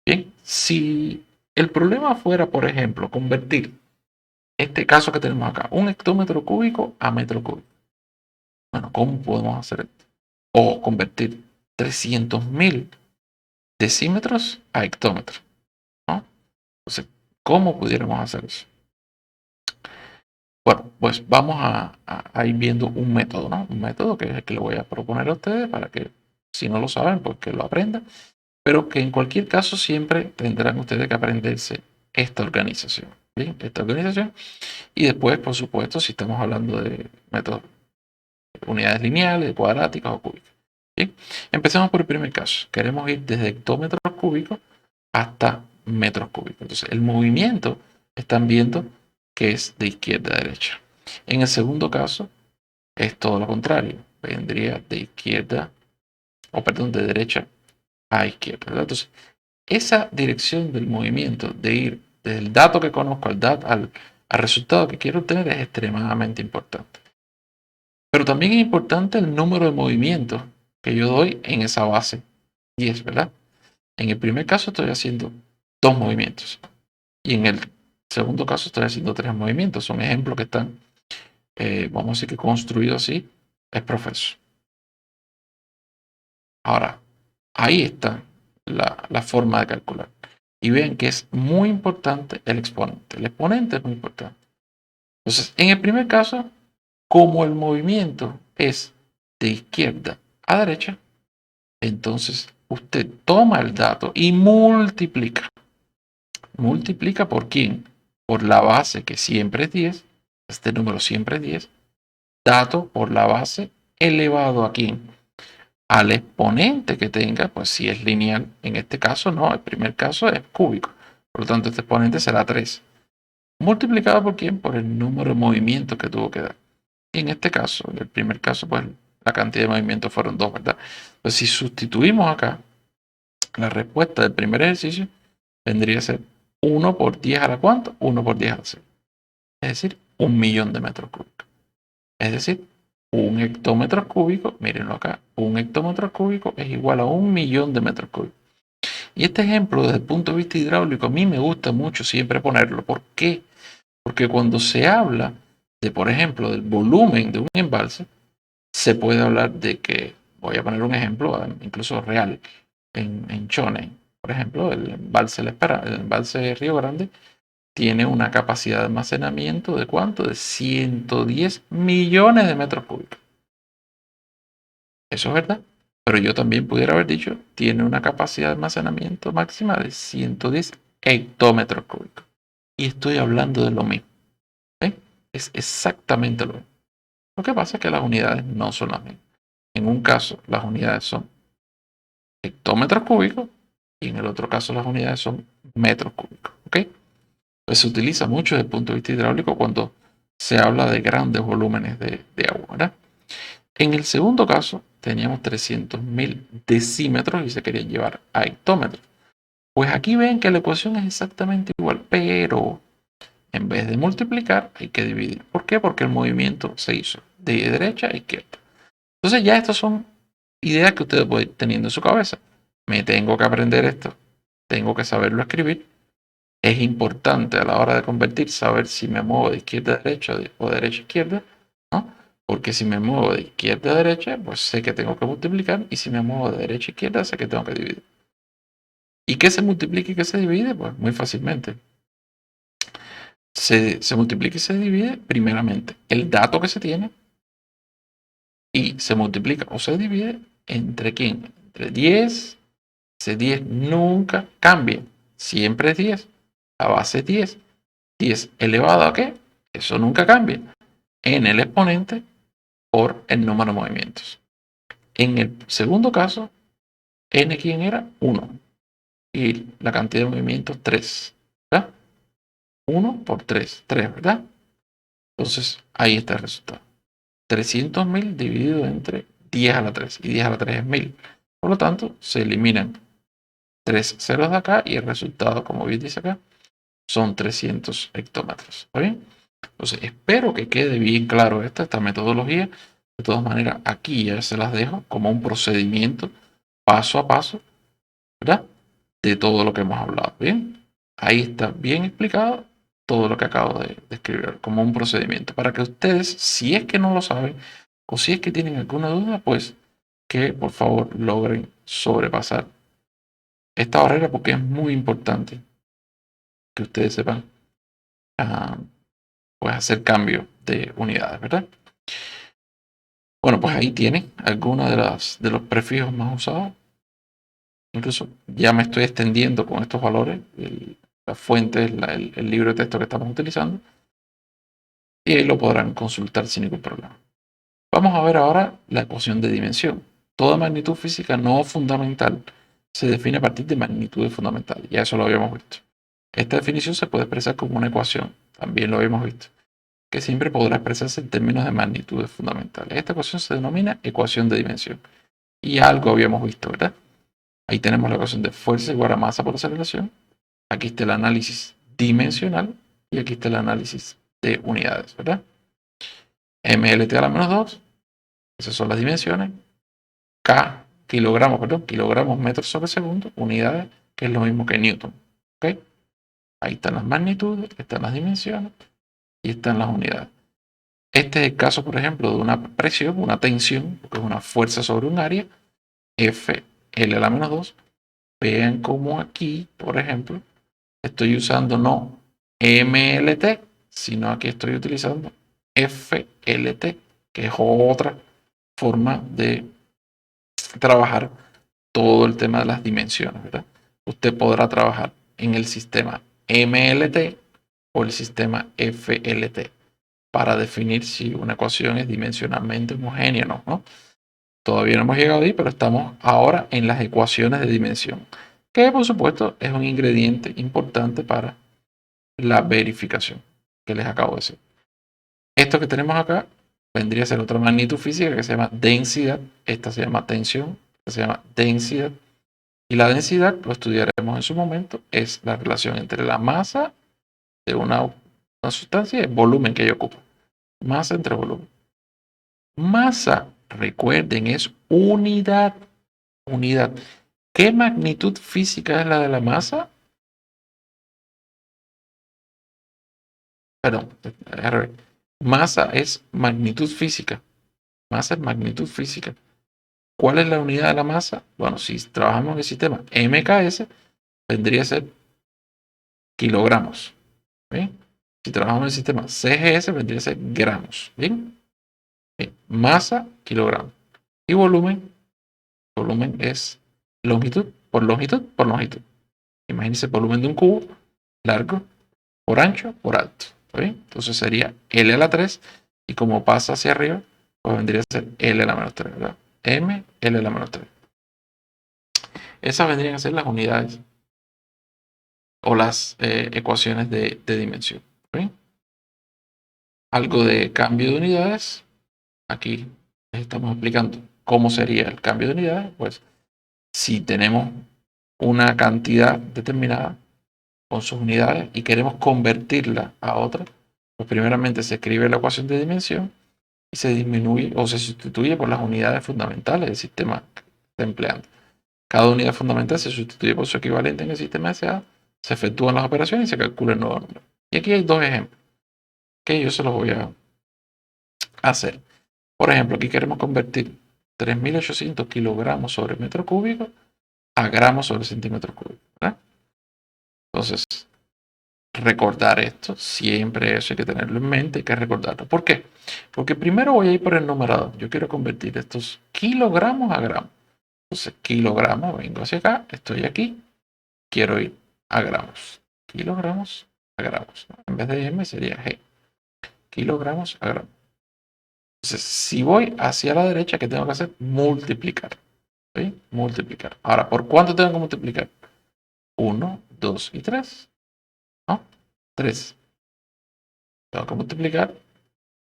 Bien, si el problema fuera, por ejemplo, convertir este caso que tenemos acá, un hectómetro cúbico a metro cúbico. Bueno, ¿cómo podemos hacer esto? O convertir 300.000 decímetros a hectómetros, ¿no? Entonces, ¿cómo pudiéramos hacer eso? Bueno, pues vamos a ir viendo un método, ¿no? Un método que es el que le voy a proponer a ustedes para que, si no lo saben, pues que lo aprendan, pero que en cualquier caso siempre tendrán ustedes que aprenderse esta organización, ¿bien? Esta organización. Y después, por supuesto, si estamos hablando de métodos, unidades lineales, cuadráticas o cúbicas. ¿Bien? Empecemos por el primer caso. Queremos ir desde hectómetros cúbicos hasta metros cúbicos. Entonces, el movimiento están viendo que es de izquierda a derecha. En el segundo caso, es todo lo contrario. Vendría de izquierda, o perdón, de derecha a izquierda, ¿verdad? Entonces, esa dirección del movimiento, de ir del dato que conozco al resultado que quiero obtener, es extremadamente importante. Pero también es importante el número de movimientos que yo doy en esa base 10, ¿verdad? En el primer caso estoy haciendo 2 movimientos. Y en el segundo caso estoy haciendo 3 movimientos. Son ejemplos que están, vamos a decir que construidos así, es profeso. Ahora, ahí está la forma de calcular. Y ven que es muy importante el exponente. El exponente es muy importante. Entonces, en el primer caso, como el movimiento es de izquierda a derecha, entonces usted toma el dato y multiplica. ¿Multiplica por quién? Por la base que siempre es 10. Este número siempre es 10. Dato por la base elevado a quién? Al exponente que tenga, pues si es lineal, en este caso no, el primer caso es cúbico. Por lo tanto, este exponente será 3. ¿Multiplicado por quién? Por el número de movimientos que tuvo que dar. Y en este caso, en el primer caso, pues la cantidad de movimientos fueron 2, ¿verdad? Entonces, si sustituimos acá la respuesta del primer ejercicio, vendría a ser 1 por 10 a la cuánto? 1 por 10 a la 6. Es decir, 1.000.000 de metros cúbicos. Es decir, un hectómetro cúbico, mírenlo acá, un hectómetro cúbico es igual a 1.000.000 de metros cúbicos. Y este ejemplo, desde el punto de vista hidráulico, a mí me gusta mucho siempre ponerlo. ¿Por qué? Porque cuando se habla de, por ejemplo, del volumen de un embalse, se puede hablar de que, voy a poner un ejemplo, incluso real, en Chone, por ejemplo, el embalse La Espera, el embalse Río Grande, tiene una capacidad de almacenamiento de ¿cuánto? De 110 millones de metros cúbicos. Eso es verdad. Pero yo también pudiera haber dicho, tiene una capacidad de almacenamiento máxima de 110 hectómetros cúbicos. Y estoy hablando de lo mismo. ¿Eh? es exactamente lo mismo. Lo que pasa es que las unidades no son las mismas. En un caso, las unidades son hectómetros cúbicos y en el otro caso las unidades son metros cúbicos. ¿Ok? Pues se utiliza mucho desde el punto de vista hidráulico cuando se habla de grandes volúmenes de agua, ¿verdad? En el segundo caso, teníamos 300.000 decímetros y se querían llevar a hectómetros. Pues aquí ven que la ecuación es exactamente igual, pero en vez de multiplicar hay que dividir. ¿Por qué? Porque el movimiento se hizo de derecha a izquierda. Entonces ya estas son ideas que ustedes pueden ir teniendo en su cabeza. Me tengo que aprender esto, tengo que saberlo escribir. Es importante a la hora de convertir saber si me muevo de izquierda a derecha o de derecha a izquierda, ¿no? Porque si me muevo de izquierda a derecha, pues sé que tengo que multiplicar, y si me muevo de derecha a izquierda, sé que tengo que dividir. ¿Y qué se multiplica y qué se divide? Pues muy fácilmente. Se multiplica y se divide primeramente el dato que se tiene, y se multiplica o se divide entre quién, entre 10. Ese 10 nunca cambia, siempre es 10. La base es 10. 10 elevado a qué, eso nunca cambia, en el exponente por el número de movimientos. En el segundo caso, n, ¿quién era? 1, y la cantidad de movimientos 3, ¿verdad? 1 por 3, 3, ¿verdad? Entonces ahí está el resultado. 300.000 dividido entre 10 a la 3, y 10 a la 3 es 1000. Por lo tanto, se eliminan 3 ceros de acá y el resultado, como bien dice acá, son 300 hectómetros. ¿Está bien? Entonces, espero que quede bien claro esta metodología. De todas maneras, aquí ya se las dejo como un procedimiento paso a paso, ¿verdad? De todo lo que hemos hablado. Bien, ahí está bien explicado todo lo que acabo de escribir como un procedimiento para que ustedes, si es que no lo saben o si es que tienen alguna duda, pues que por favor logren sobrepasar esta barrera, porque es muy importante que ustedes sepan pues hacer cambio de unidades, ¿verdad? Bueno, pues ahí tienen algunos de los prefijos más usados. Incluso ya me estoy extendiendo con estos valores, las fuentes, el libro de texto que estamos utilizando, y ahí lo podrán consultar sin ningún problema. Vamos a ver ahora la ecuación de dimensión. Toda magnitud física no fundamental se define a partir de magnitudes fundamentales. Ya eso lo habíamos visto. Esta definición se puede expresar como una ecuación, también lo habíamos visto, que siempre podrá expresarse en términos de magnitudes fundamentales. Esta ecuación se denomina ecuación de dimensión. Y algo habíamos visto, ¿verdad? Ahí tenemos la ecuación de fuerza igual a masa por aceleración. Aquí está el análisis dimensional y aquí está el análisis de unidades, ¿verdad? MLT a la menos 2, esas son las dimensiones. Kilogramos metros sobre segundo, unidades, que es lo mismo que Newton. ¿Ok? Ahí están las magnitudes, están las dimensiones y están las unidades. Este es el caso, por ejemplo, de una presión, una tensión, que es una fuerza sobre un área, F, L a la menos 2. Vean cómo aquí, por ejemplo, estoy usando no MLT, sino aquí estoy utilizando FLT, que es otra forma de trabajar todo el tema de las dimensiones, ¿verdad? Usted podrá trabajar en el sistema MLT o el sistema FLT para definir si una ecuación es dimensionalmente homogénea o no, ¿no? Todavía no hemos llegado ahí, pero estamos ahora en las ecuaciones de dimensión, que por supuesto es un ingrediente importante para la verificación que les acabo de decir. Esto que tenemos acá vendría a ser otra magnitud física que se llama densidad. Esta se llama tensión, esta se llama densidad. Y la densidad, lo estudiaremos en su momento, es la relación entre la masa de una sustancia y el volumen que ella ocupa. Masa entre volumen. Masa, recuerden, es unidad. Unidad. ¿Qué magnitud física es la de la masa? Perdón, masa es magnitud física. Masa es magnitud física. ¿Cuál es la unidad de la masa? Bueno, si trabajamos en el sistema MKS, vendría a ser kilogramos. ¿Bien? Si trabajamos en el sistema CGS, vendría a ser gramos. ¿Bien? Bien. Masa, kilogramos. Y volumen, volumen es longitud por longitud por longitud. Imagínense el volumen de un cubo, largo por ancho por alto. ¿Está bien? Entonces sería L a la 3 y como pasa hacia arriba, pues vendría a ser L a la menos 3, ¿verdad? M, L a la menos 3. Esas vendrían a ser las unidades o las ecuaciones de dimensión. ¿Está bien? Algo de cambio de unidades. Aquí les estamos explicando cómo sería el cambio de unidades. Pues si tenemos una cantidad determinada con sus unidades y queremos convertirla a otra, pues primeramente se escribe la ecuación de dimensión y se disminuye o se sustituye por las unidades fundamentales del sistema que está empleando. Cada unidad fundamental se sustituye por su equivalente en el sistema SA, se efectúan las operaciones y se calcula el nuevo número. Y aquí hay dos ejemplos que yo se los voy a hacer. Por ejemplo, aquí queremos convertir 3.800 kilogramos sobre metro cúbico a gramos sobre centímetro cúbico, ¿verdad? Entonces, recordar esto, siempre eso hay que tenerlo en mente, hay que recordarlo. ¿Por qué? Porque primero voy a ir por el numerador. Yo quiero convertir estos kilogramos a gramos. Entonces, kilogramos, vengo hacia acá, estoy aquí, quiero ir a gramos. Kilogramos a gramos, ¿no? En vez de M sería G. Kilogramos a gramos. Entonces, si voy hacia la derecha, ¿qué tengo que hacer? Multiplicar. ¿Sí? Multiplicar. Ahora, ¿por cuánto tengo que multiplicar? 1, 2 y 3. ¿No? 3. Tengo que multiplicar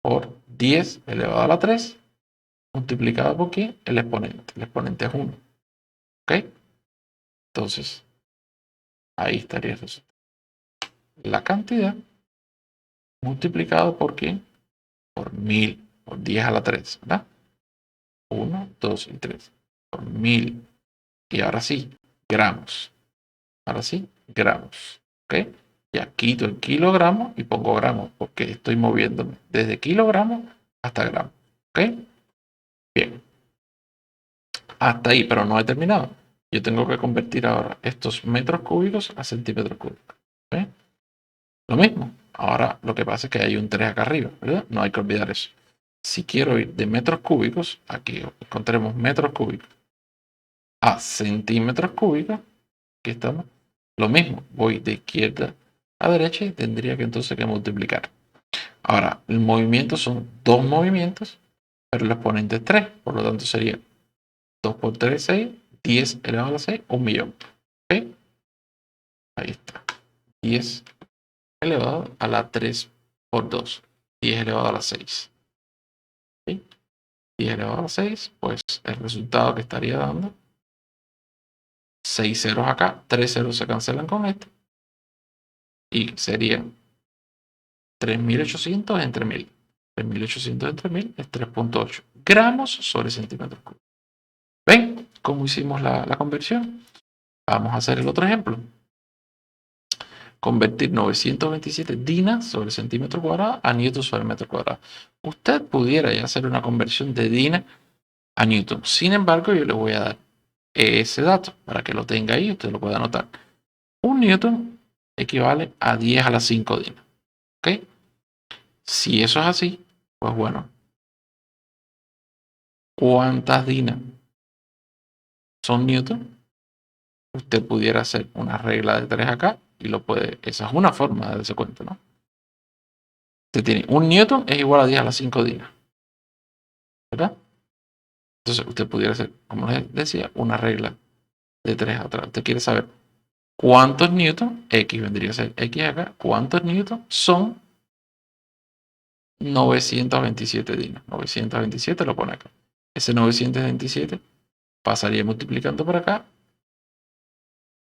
por 10 elevado a la 3, multiplicado por ¿qué? El exponente. El exponente es 1. ¿Ok? Entonces, ahí estaría el resultado. La cantidad multiplicado por ¿qué? Por 1000, por 10 a la 3, ¿verdad? 1, 2 y 3. Por 1000. Y ahora sí, gramos. Ahora sí, gramos. ¿Ok? Ya quito el kilogramo y pongo gramos porque estoy moviéndome desde kilogramos hasta gramos. ¿Ok? Bien. Hasta ahí, pero no he terminado. Yo tengo que convertir ahora estos metros cúbicos a centímetros cúbicos. ¿Ok? Lo mismo. Ahora lo que pasa es que hay un 3 acá arriba, ¿verdad? No hay que olvidar eso. Si quiero ir de metros cúbicos, aquí encontremos metros cúbicos a centímetros cúbicos. Aquí estamos. Lo mismo, voy de izquierda a derecha y tendría que entonces que multiplicar. Ahora, el movimiento son dos movimientos, pero el exponente es 3. Por lo tanto sería 2 por 3, 6, 10 elevado a la 6, 1.000.000. ¿Ok? Ahí está. 10 elevado a la 3 por 2. 10 elevado a la 6. ¿Ok? 10 elevado a la 6, pues el resultado que estaría dando, 6 ceros acá, 3 ceros se cancelan con esto, y sería 3.800 entre 1000. 3.800 entre 1000 es 3.8 gramos sobre centímetros cúbicos. ¿Ven cómo hicimos la conversión? Vamos a hacer el otro ejemplo. Convertir 927 dinas sobre centímetro cuadrado a newton sobre metro cuadrado. Usted pudiera ya hacer una conversión de dina a newton. Sin embargo, yo le voy a dar ese dato para que lo tenga ahí y usted lo pueda anotar. Un newton equivale a 10 a la 5 dinas. ¿Ok? Si eso es así, pues bueno, ¿cuántas dinas son newton? Usted pudiera hacer una regla de 3 acá y lo puede. Esa es una forma de darse cuenta, ¿no? Usted tiene un newton es igual a 10 a la 5 dinas, ¿verdad? Entonces usted pudiera hacer, como les decía, una regla de 3 atrás. Usted quiere saber cuántos newton, X vendría a ser X acá, cuántos newton son 927 dinas. 927 lo pone acá. Ese 927 pasaría multiplicando por acá.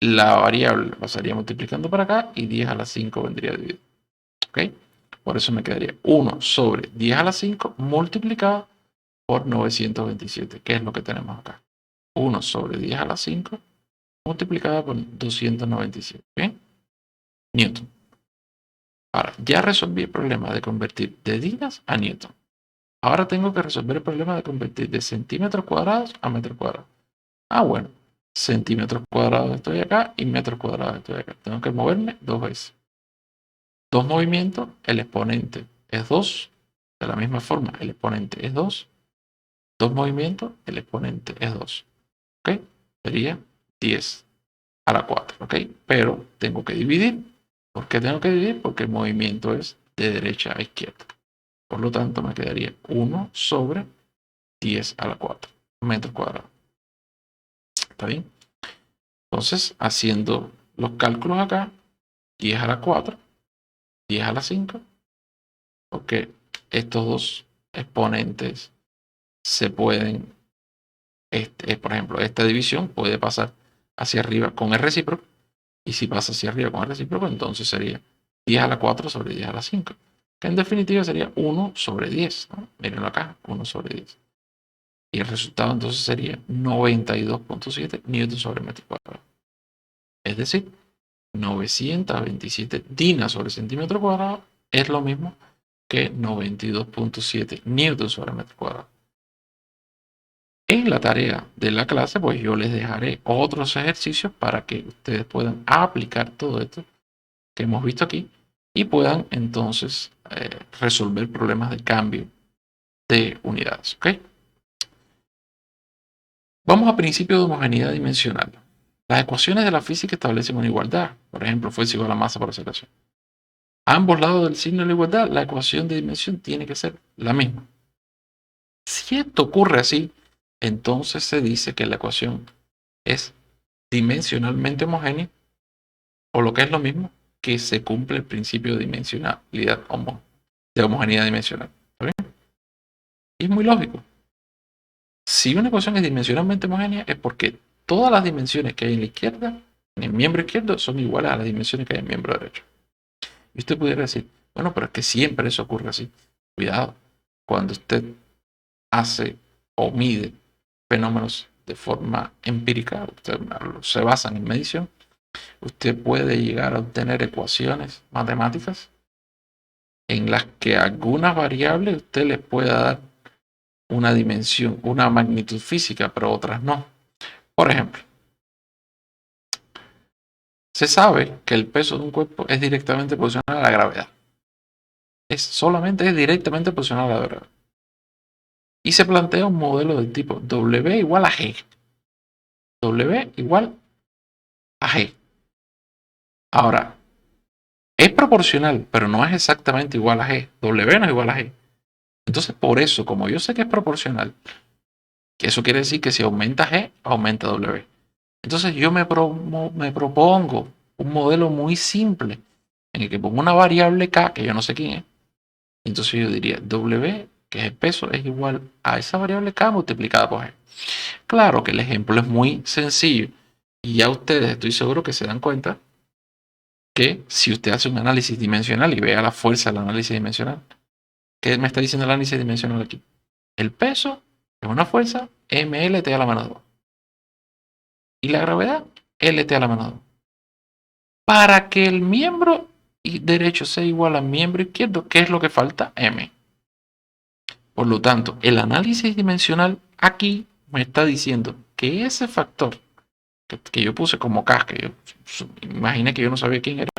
La variable pasaría multiplicando por acá y 10 a la 5 vendría dividido. ¿Ok? Por eso me quedaría 1 sobre 10 a la 5 multiplicado por 927, que es lo que tenemos acá. 1 sobre 10 a la 5 multiplicado por 297. ¿Ok? Newton. Ahora, ya resolví el problema de convertir de dinas a newton. Ahora tengo que resolver el problema de convertir de centímetros cuadrados a metros cuadrados. Ah, bueno. Centímetros cuadrados estoy acá y metros cuadrados estoy acá. Tengo que moverme dos veces. Dos movimientos, el exponente es 2. De la misma forma, el exponente es 2. Dos movimientos, el exponente es 2. ¿Ok? Sería 10 a la 4. ¿Ok? Pero tengo que dividir. ¿Por qué tengo que dividir? Porque el movimiento es de derecha a izquierda. Por lo tanto, me quedaría 1 sobre 10 a la 4 metros cuadrados. ¿Está bien? Entonces, haciendo los cálculos acá, 10 a la 4, 10 a la 5, porque estos dos exponentes se pueden, por ejemplo, esta división puede pasar hacia arriba con el recíproco, y si pasa hacia arriba con el recíproco, entonces sería 10 a la 4 sobre 10 a la 5, que en definitiva sería 1 sobre 10, ¿no? Mírenlo acá, 1 sobre 10. Y el resultado entonces sería 92.7 newton sobre metro cuadrado. Es decir, 927 dinas sobre centímetro cuadrado es lo mismo que 92.7 newton sobre metro cuadrado. En la tarea de la clase, pues yo les dejaré otros ejercicios para que ustedes puedan aplicar todo esto que hemos visto aquí y puedan entonces resolver problemas de cambio de unidades. ¿Ok? Vamos a principio de homogeneidad dimensional. Las ecuaciones de la física establecen una igualdad. Por ejemplo, fuerza igual a masa por aceleración. A ambos lados del signo de la igualdad, la ecuación de dimensión tiene que ser la misma. Si esto ocurre así, entonces se dice que la ecuación es dimensionalmente homogénea, o lo que es lo mismo, que se cumple el principio de dimensionalidad de homogeneidad dimensional. ¿Está bien? Y es muy lógico. Si una ecuación es dimensionalmente homogénea, es porque todas las dimensiones que hay en la izquierda, en el miembro izquierdo, son iguales a las dimensiones que hay en el miembro derecho. Y usted pudiera decir, bueno, pero es que siempre eso ocurre así. Cuidado, cuando usted hace o mide fenómenos de forma empírica, usted se basan en medición, usted puede llegar a obtener ecuaciones matemáticas en las que algunas variables usted les pueda dar una dimensión, una magnitud física, pero otras no. Por ejemplo, se sabe que el peso de un cuerpo es directamente proporcional a la gravedad. Solamente es directamente proporcional a la gravedad. Y se plantea un modelo del tipo W igual a G. W igual a G. Ahora, es proporcional, pero no es exactamente igual a G. W no es igual a G. Entonces, por eso, como yo sé que es proporcional, que eso quiere decir que si aumenta G, aumenta W. Entonces, yo me propongo un modelo muy simple en el que pongo una variable K, que yo no sé quién es. Entonces, yo diría W, que es el peso, es igual a esa variable K multiplicada por G. Claro que el ejemplo es muy sencillo y ya ustedes estoy seguro que se dan cuenta que si usted hace un análisis dimensional y vea la fuerza del análisis dimensional, ¿qué me está diciendo el análisis dimensional aquí? El peso es una fuerza mLt a la menos 2 y la gravedad LT a la menos 2. Para que el miembro derecho sea igual al miembro izquierdo, ¿qué es lo que falta? M. Por lo tanto, el análisis dimensional aquí me está diciendo que ese factor que yo puse como K, que yo imaginé que yo no sabía quién era,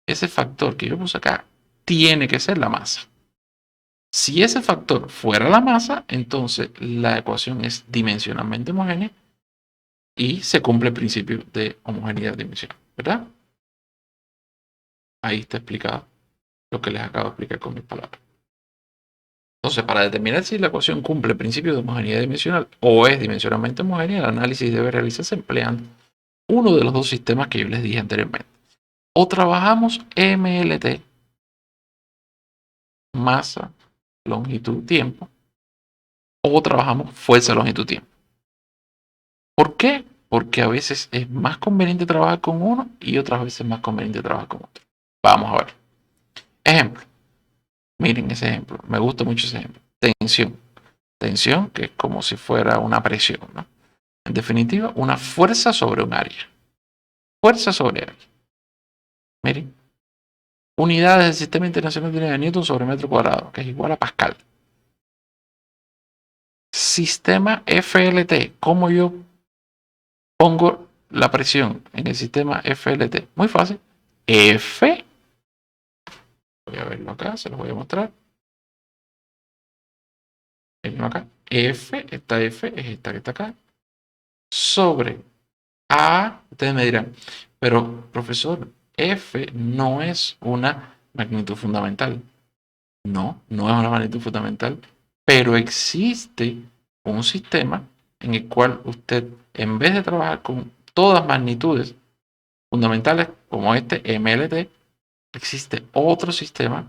ese factor que yo puse acá tiene que ser la masa. Si ese factor fuera la masa, entonces la ecuación es dimensionalmente homogénea y se cumple el principio de homogeneidad dimensional, ¿verdad? Ahí está explicado lo que les acabo de explicar con mis palabras. Entonces, para determinar si la ecuación cumple el principio de homogeneidad dimensional o es dimensionalmente homogénea, el análisis debe realizarse empleando uno de los dos sistemas que yo les dije anteriormente. O trabajamos MLT, masa, longitud, tiempo, o trabajamos fuerza, longitud, tiempo. ¿Por qué? Porque a veces es más conveniente trabajar con uno y otras veces es más conveniente trabajar con otro. Vamos a ver. Ejemplo. Miren ese ejemplo. Me gusta mucho ese ejemplo. Tensión. Tensión, que es como si fuera una presión, ¿no? En definitiva, una fuerza sobre un área. Fuerza sobre área. Miren. Unidades del Sistema Internacional de Newton sobre metro cuadrado, que es igual a Pascal. Sistema FLT. ¿Cómo yo pongo la presión en el sistema FLT? Muy fácil. F. Voy a verlo acá, se los voy a mostrar. Verlo acá. F, esta F es esta que está acá. Sobre A. Ustedes me dirán, pero profesor, F no es una magnitud fundamental. No, no es una magnitud fundamental, pero existe un sistema en el cual usted, en vez de trabajar con todas magnitudes fundamentales como este MLT, existe otro sistema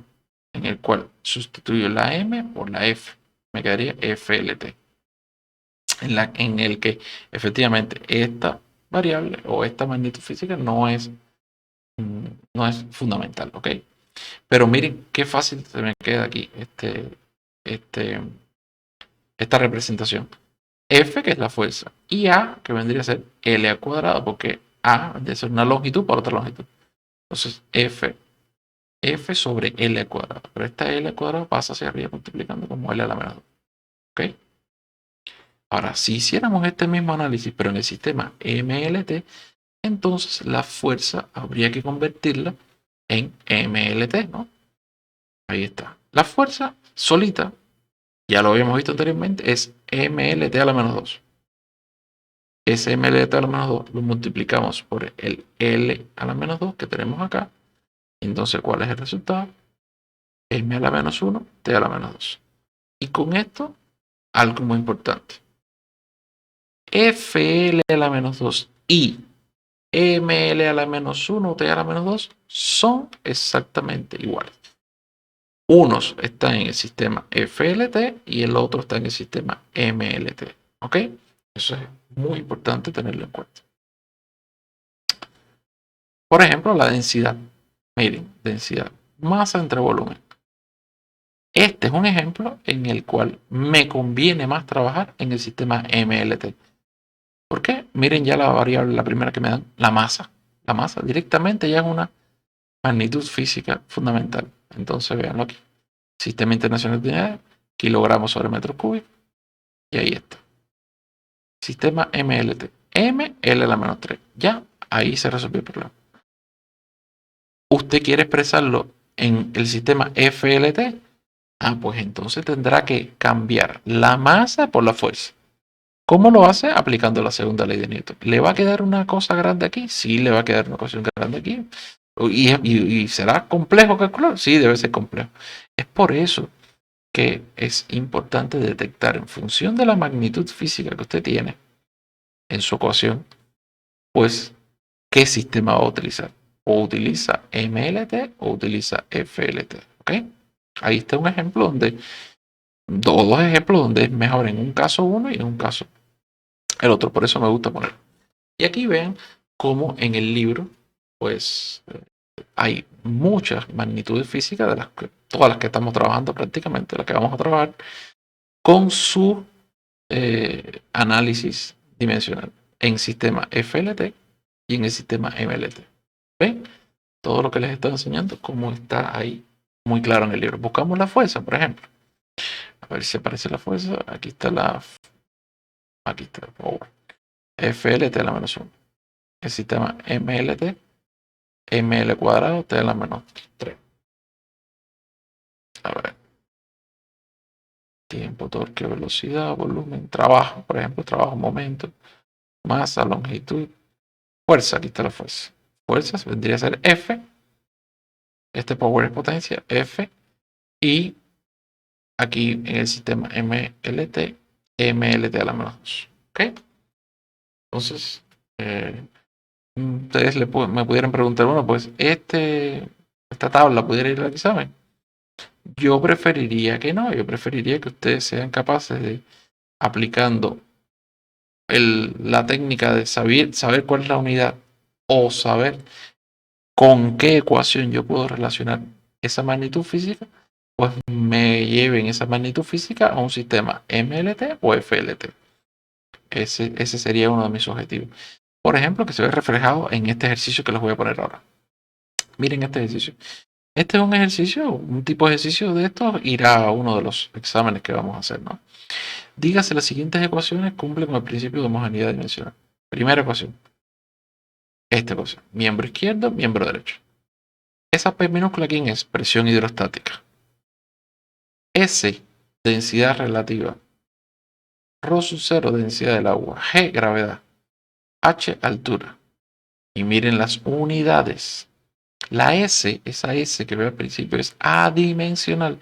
en el cual sustituyo la M por la F. Me quedaría FLT. En el que efectivamente esta variable o esta magnitud física no es fundamental, ¿ok? Pero miren qué fácil se me queda aquí este, esta representación. F, que es la fuerza, y A, que vendría a ser L al cuadrado, porque A vendría a ser una longitud por otra longitud. Entonces, F sobre L al cuadrado. Pero esta L al cuadrado pasa hacia arriba multiplicando como L a la menos 2. ¿Ok? Ahora, si hiciéramos este mismo análisis, pero en el sistema MLT, entonces la fuerza habría que convertirla en MLT, ¿no? Ahí está. La fuerza solita, ya lo habíamos visto anteriormente, es MLT a la menos 2. Ese MLT a la menos 2 lo multiplicamos por el L a la menos 2 que tenemos acá. Entonces, ¿cuál es el resultado? M a la menos 1, T a la menos 2. Y con esto, algo muy importante. FL a la menos 2 y ML a la menos 1, T a la menos 2 son exactamente iguales. Unos están en el sistema FLT y el otro está en el sistema MLT. ¿Ok? Eso es muy importante tenerlo en cuenta. Por ejemplo, la densidad. Miren, densidad. Masa entre volumen. Este es un ejemplo en el cual me conviene más trabajar en el sistema MLT. ¿Por qué? Miren ya la variable, la primera que me dan, la masa. La masa directamente ya es una magnitud física fundamental. Entonces, véanlo aquí. Sistema Internacional de Unidades, kilogramos sobre metros cúbicos. Y ahí está. Sistema MLT. M, L a la menos 3. Ya, ahí se resolvió el problema. ¿Usted quiere expresarlo en el sistema FLT? Ah, pues entonces tendrá que cambiar la masa por la fuerza. ¿Cómo lo hace? Aplicando la segunda ley de Newton. ¿Le va a quedar una cosa grande aquí? Sí, le va a quedar una cosa grande aquí. ¿Y será complejo calcular? Sí, debe ser complejo. Es por eso que es importante detectar en función de la magnitud física que usted tiene en su ecuación, pues, ¿qué sistema va a utilizar? O utiliza MLT o utiliza FLT. ¿Ok? Ahí está un ejemplo donde, dos ejemplos donde es mejor en un caso uno y en un caso el otro. Por eso me gusta poner. Y aquí ven cómo en el libro, pues, hay muchas magnitudes físicas, de las que, todas las que estamos trabajando prácticamente, las que vamos a trabajar, con su análisis dimensional en sistema FLT y en el sistema MLT. ¿Ven? Todo lo que les estoy enseñando, como está ahí muy claro en el libro. Buscamos la fuerza, por ejemplo. A ver si aparece la fuerza. Aquí está aquí está el power. FLT a la menos 1. El sistema MLT, ML cuadrado, T a la menos 3. A ver. Tiempo, torque, velocidad, volumen, trabajo, por ejemplo, trabajo, momento, masa, longitud, fuerza. Aquí está la fuerza. Fuerzas vendría a ser F. Este power es potencia, F. Y aquí en el sistema MLT, MLT a la menos 2. ¿Ok? Entonces, ustedes me pudieran preguntar, bueno, pues esta tabla pudiera ir al examen. Yo preferiría que no, yo preferiría que ustedes sean capaces de, aplicando la técnica de saber cuál es la unidad o saber con qué ecuación yo puedo relacionar esa magnitud física, pues me lleven esa magnitud física a un sistema MLT o FLT. Ese sería uno de mis objetivos. Por ejemplo, que se ve reflejado en este ejercicio que les voy a poner ahora. Miren este ejercicio. Este es un ejercicio, un tipo de ejercicio de estos irá a uno de los exámenes que vamos a hacer, ¿no? Dígase las siguientes ecuaciones cumplen con el principio de homogeneidad dimensional. Primera ecuación. Esta ecuación. Miembro izquierdo, miembro derecho. Esa P minúscula, ¿quién es? Presión hidrostática. S, densidad relativa. Rho sub 0, densidad del agua. G, gravedad. H, altura. Y miren las unidades. La S, esa S que veo al principio es adimensional.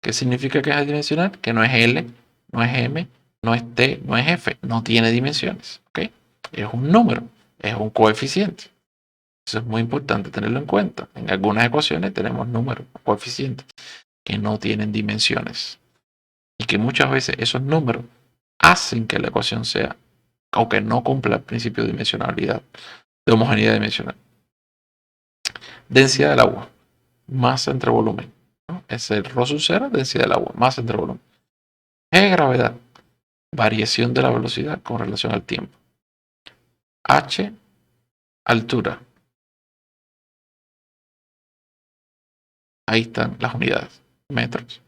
¿Qué significa que es adimensional? Que no es L, no es M, no es T, no es F, no tiene dimensiones. ¿Ok? Es un número, es un coeficiente. Eso es muy importante tenerlo en cuenta. En algunas ecuaciones tenemos números, coeficientes, que no tienen dimensiones. Y que muchas veces esos números hacen que la ecuación sea, aunque no cumpla el principio de dimensionalidad, de homogeneidad dimensional. Densidad del agua, masa entre volumen, ¿no? Es el ρ sub 0, densidad del agua, masa entre volumen. G, gravedad, variación de la velocidad con relación al tiempo. H, altura. Ahí están las unidades, metros.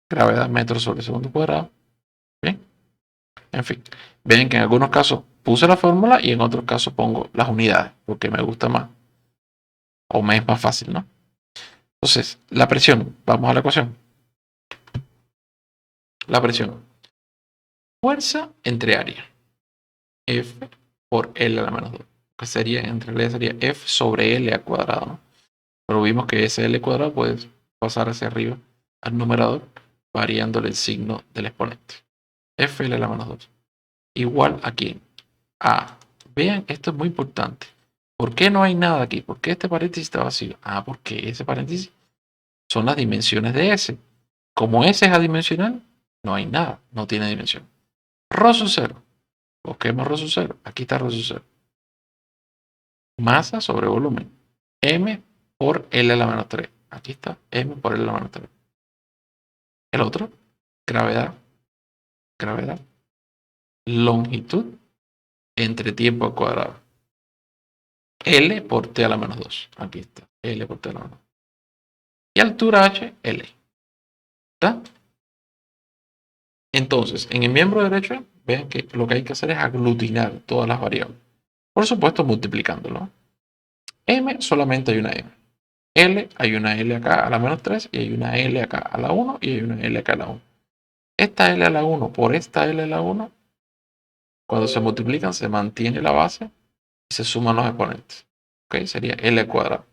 Gravedad, metros sobre segundo cuadrado. Bien, en fin. Ven que en algunos casos puse la fórmula y en otros casos pongo las unidades, porque me gusta más o me es más fácil, ¿no? Entonces, la presión, vamos a la ecuación. La presión. Fuerza entre área. F por L a la menos 2. Que sería, entre L sería F sobre L al cuadrado, ¿no? Pero vimos que ese L cuadrado puede pasar hacia arriba al numerador, variándole el signo del exponente. Fl a la menos 2. Igual aquí. A. Vean, esto es muy importante. ¿Por qué no hay nada aquí? ¿Por qué este paréntesis está vacío? Ah, porque ese paréntesis son las dimensiones de S. Como S es adimensional, no hay nada, no tiene dimensión. Rho sub 0. Busquemos rho sub 0. Aquí está rho sub 0. Masa sobre volumen. M por L a la menos 3. Aquí está, M por L a la menos 3. El otro, gravedad. Gravedad. Longitud entre tiempo al cuadrado. L por T a la menos 2. Aquí está, L por T a la menos 2. Y altura H, L. ¿Está? Entonces, en el miembro derecho, vean que lo que hay que hacer es aglutinar todas las variables. Por supuesto, multiplicándolo. M solamente hay una M. L, hay una L acá a la menos 3 y hay una L acá a la 1 y hay una L acá a la 1. Esta L a la 1 por esta L a la 1, cuando se multiplican se mantiene la base y se suman los exponentes. ¿Ok? Sería L al cuadrado.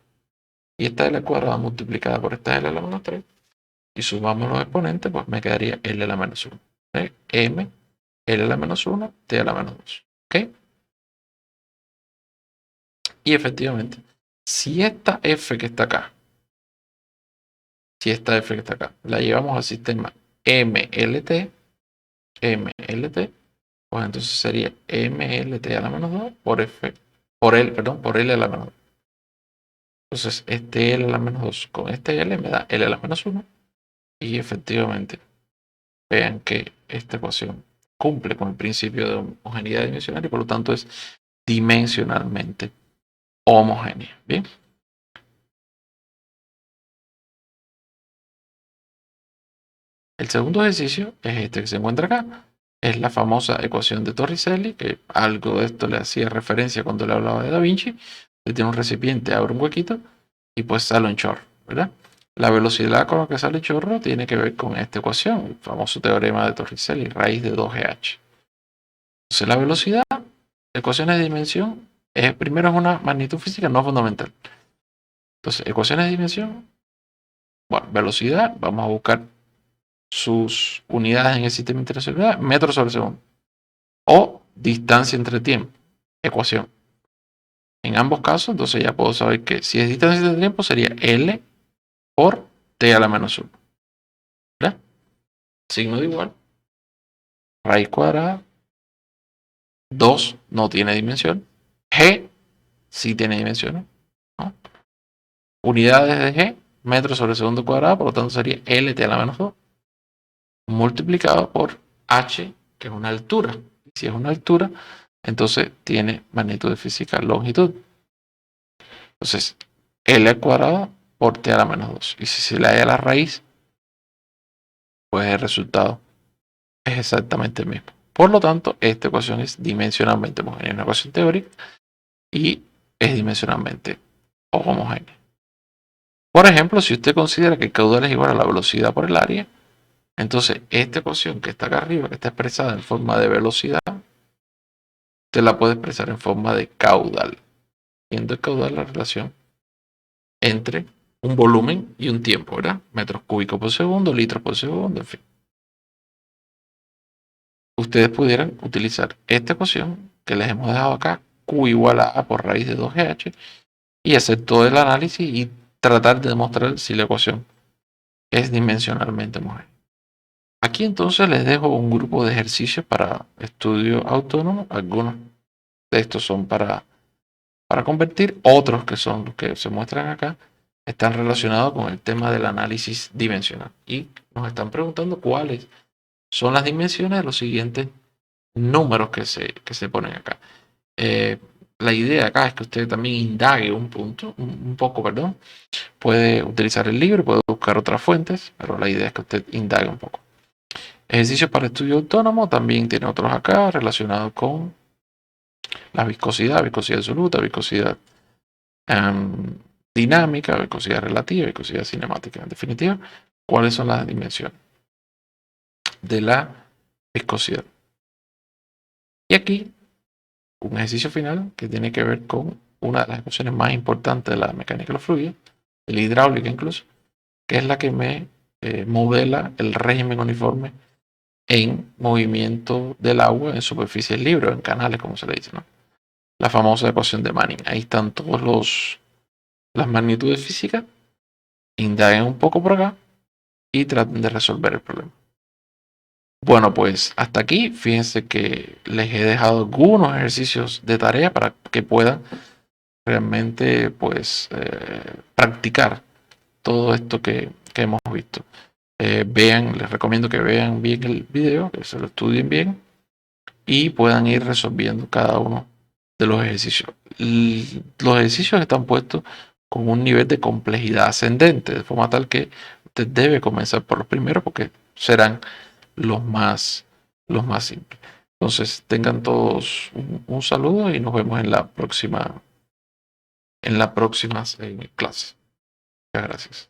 Y esta L al cuadrado multiplicada por esta L a la menos 3 y sumamos los exponentes, pues me quedaría L a la menos 1. ¿Ok? M, L a la menos 1, T a la menos 2. ¿Ok? Y efectivamente, si esta F que está acá, la llevamos al sistema MLT, pues entonces sería MLT a la menos 2 por F, por L a la menos 2. Entonces, este L a la menos 2 con este L me da L a la menos 1. Y efectivamente, vean que esta ecuación cumple con el principio de homogeneidad dimensional y por lo tanto es dimensionalmente homogénea. Bien. El segundo ejercicio es este que se encuentra acá. Es la famosa ecuación de Torricelli, que algo de esto le hacía referencia cuando le hablaba de Da Vinci. Le tiene un recipiente, abre un huequito y pues sale un chorro, ¿verdad? La velocidad con la que sale el chorro tiene que ver con esta ecuación, el famoso teorema de Torricelli, raíz de 2GH. Entonces la velocidad, ecuaciones de dimensión, primero es una magnitud física no fundamental. Entonces, ecuaciones de dimensión, bueno, velocidad, vamos a buscar sus unidades en el sistema internacional, metros sobre segundo. O distancia entre tiempo, ecuación. En ambos casos, entonces ya puedo saber que si es distancia entre tiempo sería L por T a la menos 1. ¿Verdad? Signo de igual. Raíz cuadrada. 2 no tiene dimensión. G sí tiene dimensiones, ¿no? Unidades de G, metros sobre segundo cuadrado, por lo tanto sería LT a la menos 2 multiplicado por H, que es una altura. Si es una altura, entonces tiene magnitud de física longitud. Entonces, L al cuadrado por T a la menos 2. Y si se le da la raíz, pues el resultado es exactamente el mismo. Por lo tanto, esta ecuación es dimensionalmente homogénea. Es una ecuación teórica y es dimensionalmente homogénea. Por ejemplo, si usted considera que el caudal es igual a la velocidad por el área, entonces esta ecuación que está acá arriba, que está expresada en forma de velocidad, usted la puede expresar en forma de caudal. Viendo el caudal, la relación entre un volumen y un tiempo, ¿verdad? Metros cúbicos por segundo, litros por segundo, en fin. Ustedes pudieran utilizar esta ecuación que les hemos dejado acá, Q igual a A por raíz de 2GH, y hacer todo el análisis y tratar de demostrar si la ecuación es dimensionalmente homogénea. Aquí entonces les dejo un grupo de ejercicios para estudio autónomo. Algunos de estos son para convertir, otros que son los que se muestran acá, están relacionados con el tema del análisis dimensional. Y nos están preguntando cuáles son las dimensiones de los siguientes números que se ponen acá. La idea acá es que usted también indague un poco, perdón. Puede utilizar el libro, puede buscar otras fuentes, pero la idea es que usted indague un poco. Ejercicios para estudio autónomo también tiene otros acá relacionados con la viscosidad, viscosidad absoluta, viscosidad dinámica, viscosidad relativa, viscosidad cinemática. En definitiva, ¿cuáles son las dimensiones de la viscosidad? Y aquí, un ejercicio final que tiene que ver con una de las ecuaciones más importantes de la mecánica de los fluidos, de la hidráulica incluso, que es la que me modela el régimen uniforme en movimiento del agua en superficies libres, en canales, como se le dice, ¿no? La famosa ecuación de Manning. Ahí están todas las magnitudes físicas. Indaguen un poco por acá y traten de resolver el problema. Bueno, pues hasta aquí. Fíjense que les he dejado algunos ejercicios de tarea para que puedan realmente pues practicar todo esto que hemos visto. Vean, les recomiendo que vean bien el video, que se lo estudien bien y puedan ir resolviendo cada uno de los ejercicios. Los ejercicios están puestos con un nivel de complejidad ascendente, de forma tal que usted debe comenzar por los primeros porque serán los más simples. Entonces, tengan todos un saludo y nos vemos en la próxima clase. Muchas gracias.